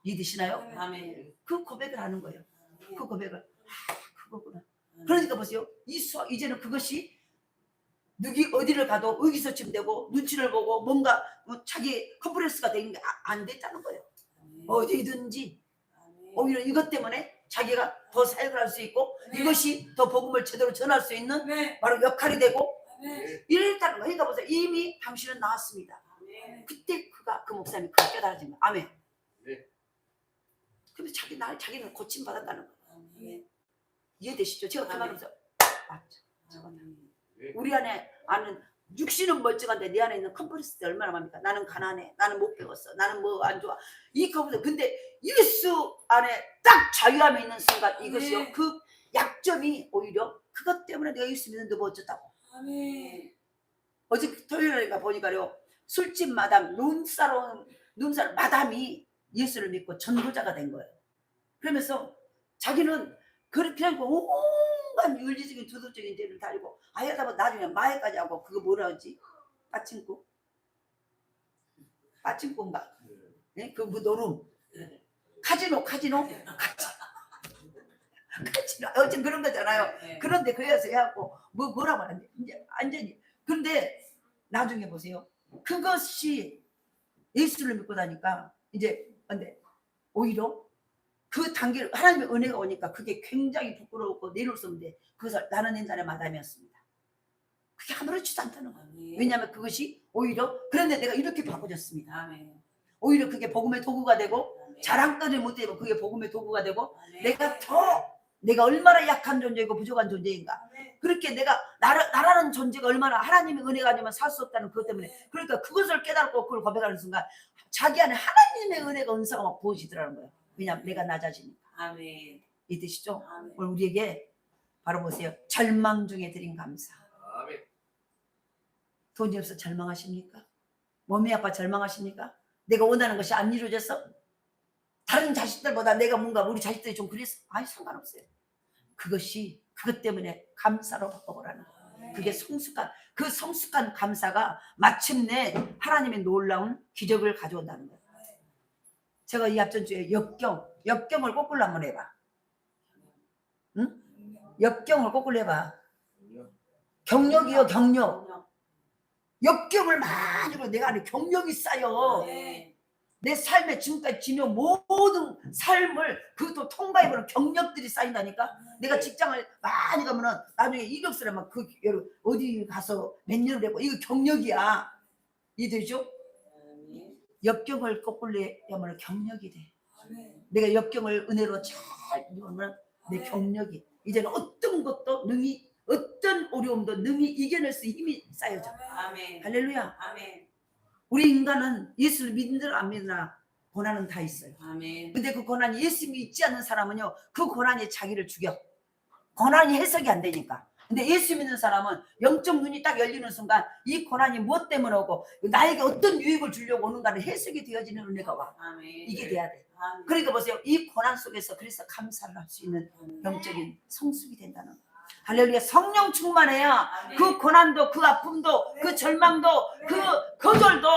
이해되시나요? 아멘. 그 고백을 하는 거예요. 그 고백을 그거구나. 그러니까 보세요. 이제는 그것이 누기 어디를 가도 의기소침되고 눈치를 보고 뭔가 자기 컴플렉스가 되는 게 안 됐다는 거예요. 어디든지 오히려 이것 때문에 자기가 더 사역을 할 수 있고 이것이 더 복음을 제대로 전할 수 있는 바로 역할이 되고 이랬다는 거예요. 그러니까 보세요. 이미 당신은 나왔습니다. 그때 그 목사님이 그걸 깨달아진 거예요. 아멘. 근데 자기는 고침 받았다는 거예요. 이해되시죠? 제가 그 말하면서 맞죠. 우리 안에 아는 육신은 멀쩡한데 내 안에 있는 컴플렉스들 얼마나 많습니까? 나는 가난해, 나는 못 배웠어, 나는 뭐 안 좋아. 이 컴플렉스. 근데 예수 안에 딱 자유함이 있는 순간 이것이요. 그 약점이 오히려 그것 때문에 내가 예수 믿는데 뭐 어쩌다고. 어제 토요일에 보니까요. 술집 마담, 눈사람 마담이 예수를 믿고 전도자가 된 거예요. 그러면서 자기는 그렇게 하고 온갖 윤리적인 도덕적인 죄를 달고 아예 하다 나중에 마해까지 하고 그거 뭐라 하지? 빠친코인가? 네? 그 뭐 노름 카지노 어쨌든 그런 거잖아요. 그런데 그래서 해갖고 뭐라고 하는데 이제 완전히. 그런데 나중에 보세요. 그것이 예수를 믿고 나니까 이제 근데 오히려 그 단계를 하나님의 은혜가 오니까 그게 굉장히 부끄럽고 내놓을 수 없는데 그것을 나는 옛날에 마담이었습니다. 그게 아무렇지도 않다는 거예요. 왜냐하면 그것이 오히려 그런데 내가 이렇게 바꿔졌습니다. 오히려 그게 복음의 도구가 되고 자랑까지 못해도 그게 복음의 도구가 되고 내가 얼마나 약한 존재이고 부족한 존재인가. 그렇게 내가 나라는 존재가 얼마나 하나님의 은혜가 아니면 살 수 없다는 그것 때문에 그러니까 그것을 깨닫고 그걸 고백하는 순간 자기 안에 하나님의 은혜가 은사가 막 부어지더라는 거예요. 왜냐하면 내가 낮아지니까. 아멘. 이해되시죠? 아멘. 오늘 우리에게 바로 보세요. 절망 중에 드린 감사. 아멘. 돈이 없어 절망하십니까? 몸이 아파 절망하십니까? 내가 원하는 것이 안 이루어졌어? 다른 자식들보다 내가 뭔가 우리 자식들이 좀 그랬어? 아니 상관없어요. 그것이 그것 때문에 감사로 바꿔보라는 거예요. 그게 그 성숙한 감사가 마침내 하나님의 놀라운 기적을 가져온다는 거예요. 제가 이 앞전주에 역경을 거꾸로 한번 해봐. 응? 역경을 거꾸로 해봐. 경력이요. 경력. 역경을 많이 하고 내가 안에 경력이 쌓여. 내 삶에 지금까지 지닌 모든 삶을 그것도 통과해보는 경력들이 쌓인다니까. 내가 직장을 많이 가면은 나중에 이력서를 막 어디 가서 몇 년을 했고 이거 경력이야. 이해되죠? 역경을 거꾸로 하면 경력이 돼. 내가 역경을 은혜로 잘 이루면 내 경력이 이제는 어떤 것도 능히 어떤 어려움도 능히 이겨낼 수 힘이 쌓여져. 아멘. 할렐루야. 아멘. 우리 인간은 예수를 믿느라 안 믿느라 고난은 다 있어요. 아멘. 근데 그 고난이 예수 믿지 않는 사람은요 그 고난이 자기를 죽여. 고난이 해석이 안 되니까. 근데 예수 믿는 사람은 영적 눈이 딱 열리는 순간 이 고난이 무엇 때문에 오고 나에게 어떤 유익을 주려고 오는가를 해석이 되어지는 은혜가 와. 아멘. 이게 돼야 돼. 아멘. 그러니까 보세요. 이 고난 속에서 그래서 감사를 할 수 있는 영적인 성숙이 된다는 거예요. 할렐루야. 성령 충만해야 그 고난도 그 아픔도 그 절망도 그 거절도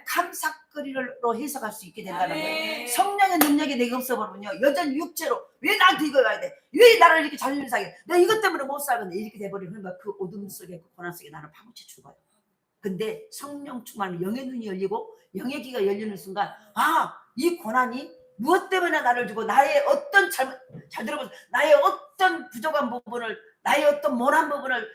감사거리로 해석할 수 있게 된다는 거예요. 성령의 능력이 내게 없어버리면요 여전히 육체로 왜 나한테 이거 가야 돼? 왜 나를 이렇게 자존심 상해? 내가 이것 때문에 못 살겠네. 이렇게 돼버리는 거야. 그 어둠 속에 그 고난 속에 나는 파묻혀 죽어요. 근데 성령 충만하면 영의 눈이 열리고 영의 귀가 열리는 순간 이 고난이 무엇 때문에 나를 주고 나의 어떤 잘 들어보세요. 나의 어떤 부족한 부분을 나의 어떤 모난 부분을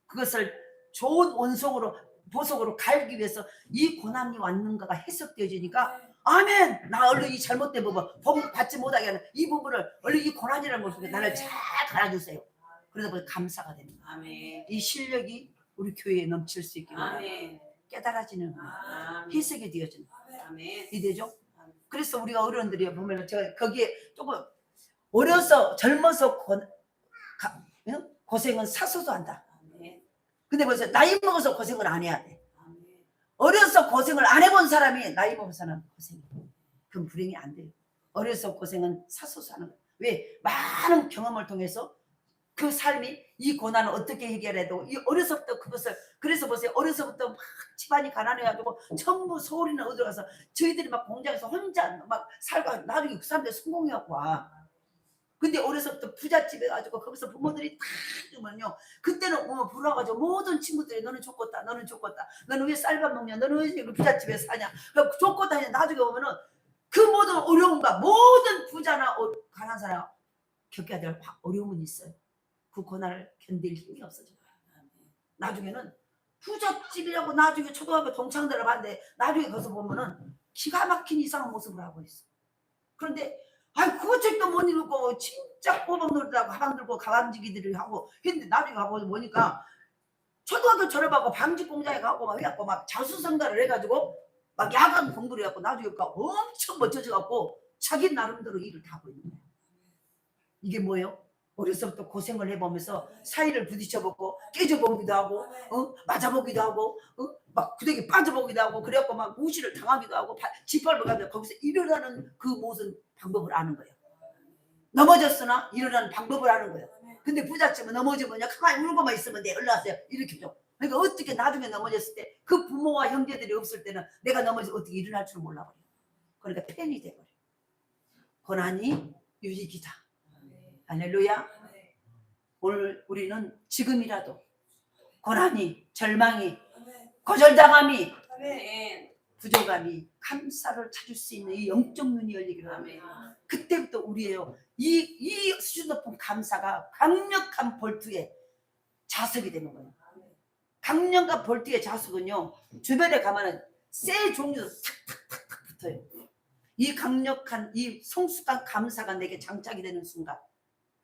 그것을 좋은 원석으로 보석으로 갈기 위해서 이 고난이 왔는가가 해석되어지니까 아멘. 나 얼른 이 잘못된 부분 받지 못하게 하는 이 부분을 얼른 이 고난이라는 모습에 나를 잘 갈아주세요. 그러다 보니 감사가 됩니다. 아멘. 이 실력이 우리 교회에 넘칠 수 있기를 아멘. 깨달아지는 아멘. 해석이 되어지는 아멘. 이되죠. 그래서 우리가 어른들이 보면은 제가 거기에 조금 어려서 젊어서 고생은 사서도 한다. 아멘. 근데 벌써 나이 먹어서 고생을 안 해야 돼. 아멘. 어려서 고생을 안 해본 사람이 나이 먹어서는 고생이 그건 불행이 안 돼요. 어려서 고생은 사서서 하는 거예요. 왜? 많은 경험을 통해서 그 삶이 이 고난을 어떻게 해결해도 이 어려서부터 그것을 그래서 보세요. 어려서부터 막 집안이 가난해가지고 전부 서울이나 어디 가서 저희들이 막 공장에서 혼자 막 살고 나중에 그 사람들 성공해갖고 와. 근데 어려서부터 부잣집에 가지고 거기서 부모들이 다 주면요. 그때는 불어가지고 모든 친구들이 너는 좋겠다, 너는 좋겠다, 너는 왜 쌀밥 먹냐, 너는 왜 부잣집에 사냐, 좋겠다 하냐. 나중에 보면은 그 모든 어려움과 모든 부자나 가난한 사람 겪어야 될 어려움은 있어요. 그 고난을 견딜 힘이 없어져요. 나중에는 부잣집이라고 나중에 초등학교 동창들을 봤는데 나중에 가서 보면은 기가 막힌 이상한 모습을 하고 있어. 그런데 그거 책도 못 읽고 진짜 꼬박놀이라고 가방 들고 가방지기들을 하고 했는데 나중에 가고 보니까 초등학교 졸업하고 방직 공장에 가고 막 해갖고 막 자수성가를 해가지고 막 야간 공부를 해갖고 나중에 엄청 멋져져갖고 자기 나름대로 일을 다 하고 있는 거야. 이게 뭐예요? 어려서부터 고생을 해보면서 사이를 부딪혀보고 깨져보기도 하고 맞아보기도 하고 막 구덩이 빠져보기도 하고 그래갖고 막 무시를 당하기도 하고 짓밟아 가지고 거기서 일어나는 그 모든 방법을 아는 거예요. 넘어졌으나 일어나는 방법을 아는 거예요. 근데 부잣집은 넘어지면 가만히 울고만 있으면 돼. 올라왔어요. 이렇게 좀. 그러니까 어떻게 나중에 넘어졌을 때 그 부모와 형제들이 없을 때는 내가 넘어져서 어떻게 일어날 줄 몰라버려. 그러니까 팬이 돼버려. 고난이 유익이다. 할렐루야. 오늘 우리는 지금이라도 고난이 절망이 거절당함이 부족함이 감사를 찾을 수 있는 이 영적 눈이 열리기를 합니다. 그때부터 우리예요. 이 수준 높은 감사가 강력한 볼트에 자석이 되는 거예요. 강력한 볼트의 자석은요. 주변에 가면은 쇠 종류도 탁탁탁탁 붙어요. 이 강력한 이 성숙한 감사가 내게 장착이 되는 순간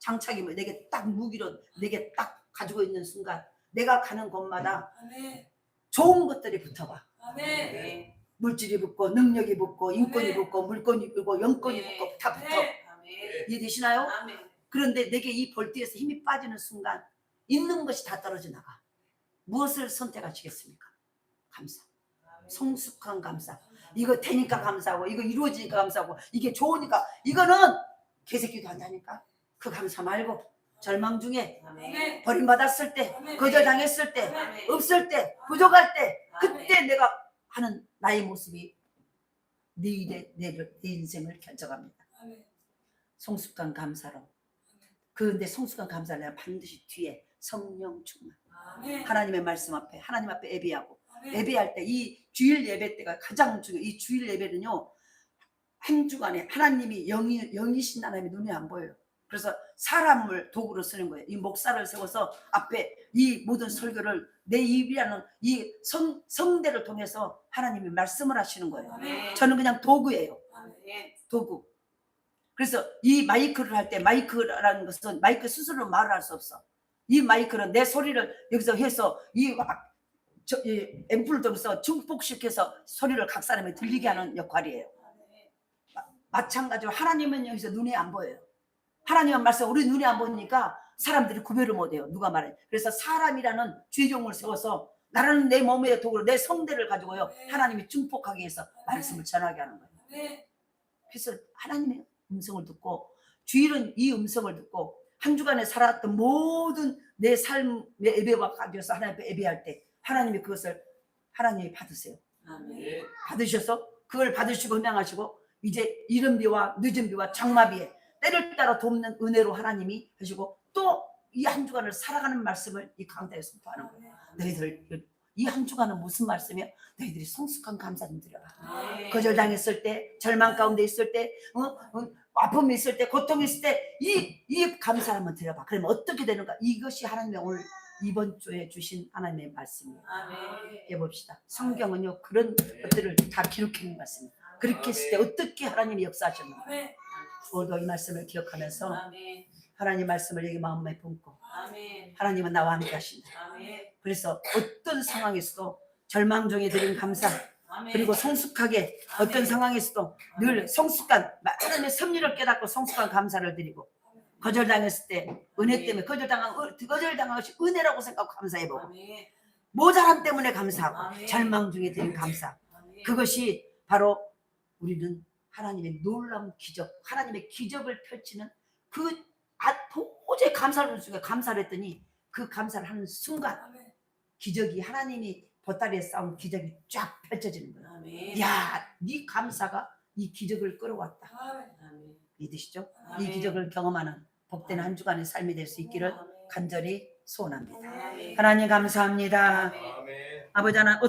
장착이 내게 딱 무기로 내게 딱 가지고 있는 순간 내가 가는 곳마다 좋은 것들이 붙어봐. 물질이 붙고 능력이 붙고 인권이 붙고 물건이 붙고 영권이 붙고 다 붙어. 이해되시나요? 그런데 내게 이 볼트에서 힘이 빠지는 순간 있는 것이 다 떨어져 나가. 무엇을 선택하시겠습니까? 감사. 성숙한 감사. 이거 되니까 감사하고 이거 이루어지니까 감사하고 이게 좋으니까 이거는 개새끼도 한다니까. 그 감사 말고 절망 중에 버림받았을 때 거절당했을 때 없을 때 부족할 때 그때 내가 하는 나의 모습이 내 인생을 결정합니다. 성숙한 감사로. 그런데 성숙한 감사를 내가 반드시 뒤에 성령 충만 하나님의 말씀 앞에 하나님 앞에 예배하고 예배할 때 이 주일 예배 때가 가장 중요해요. 이 주일 예배는요 한 주간에 하나님이 영이신 하나님이 눈에 안 보여요. 그래서 사람을 도구로 쓰는 거예요. 이 목사를 세워서 앞에 이 모든 설교를 내 입이라는 이 성대를 통해서 하나님이 말씀을 하시는 거예요. 저는 그냥 도구예요. 도구. 그래서 이 마이크를 할 때 마이크라는 것은 마이크 스스로 말을 할 수 없어. 이 마이크는 내 소리를 여기서 해서 이 앰플을 통해서 증폭시켜서 소리를 각 사람에 들리게 하는 역할이에요. 마찬가지로 하나님은 여기서 눈에 안 보여요. 하나님의 말씀 우리 눈에 안 보니까 사람들이 구별을 못해요. 누가 말해. 그래서 사람이라는 주의종을 세워서 나라는 내 몸의 도구로 내 성대를 가지고요 하나님이 증폭하게 해서 말씀을 전하게 하는 거예요. 그래서 하나님의 음성을 듣고 주일은 이 음성을 듣고 한 주간에 살았던 모든 내 삶의 예배와 가져서 하나님 앞에 예배할 때 하나님이 그것을 하나님이 받으세요. 받으셔서 그걸 받으시고 은행하시고 이제 이른 비와 늦은 비와 장마비에 때를 따라 돕는 은혜로 하나님이 하시고 또 이 한 주간을 살아가는 말씀을 이 강단에 선포하는 거예요. 너희들 이 한 주간은 무슨 말씀이야? 너희들이 성숙한 감사 좀 드려봐. 거절당했을 때 절망 가운데 있을 때 아픔이 있을 때 고통이 있을 때 이 감사를 한번 드려봐. 그러면 어떻게 되는가? 이것이 하나님의 오늘 이번 주에 주신 하나님의 말씀이에요. 해봅시다. 성경은요 그런 것들을 다 기록해 놓은 말씀입니다. 그렇게 했을 때 어떻게 하나님이 역사하셨는가. 오늘도 이 말씀을 기억하면서 하나님 말씀을 여기 마음에 품고 하나님은 나와 함께 하신다. 그래서 어떤 상황에서도 절망 중에 드린 감사, 아멘. 그리고 성숙하게 어떤 아멘. 상황에서도 늘 성숙한 하나님의 섭리를 깨닫고 성숙한 감사를 드리고, 거절당했을 때 은혜 때문에 거절당한 것이 은혜라고 생각하고 감사해보고, 아멘. 모자람 때문에 감사하고, 아멘. 절망 중에 드린 감사, 아멘. 그것이 바로 우리는 하나님의 놀라운 기적, 하나님의 기적을 펼치는 도저히 감사를 할 수가, 감사를 했더니 그 감사를 하는 순간 아멘. 기적이, 하나님이 보따리에 쌓은 기적이 쫙 펼쳐지는 거야. 아멘. 야, 네 감사가 이 기적을 끌어왔다. 아멘. 믿으시죠? 이 아멘. 기적을 경험하는 복된 한 주간의 삶이 될 수 있기를 아멘. 간절히 소원합니다. 아멘. 하나님 감사합니다. 아멘. 아멘. 아버지 하나님,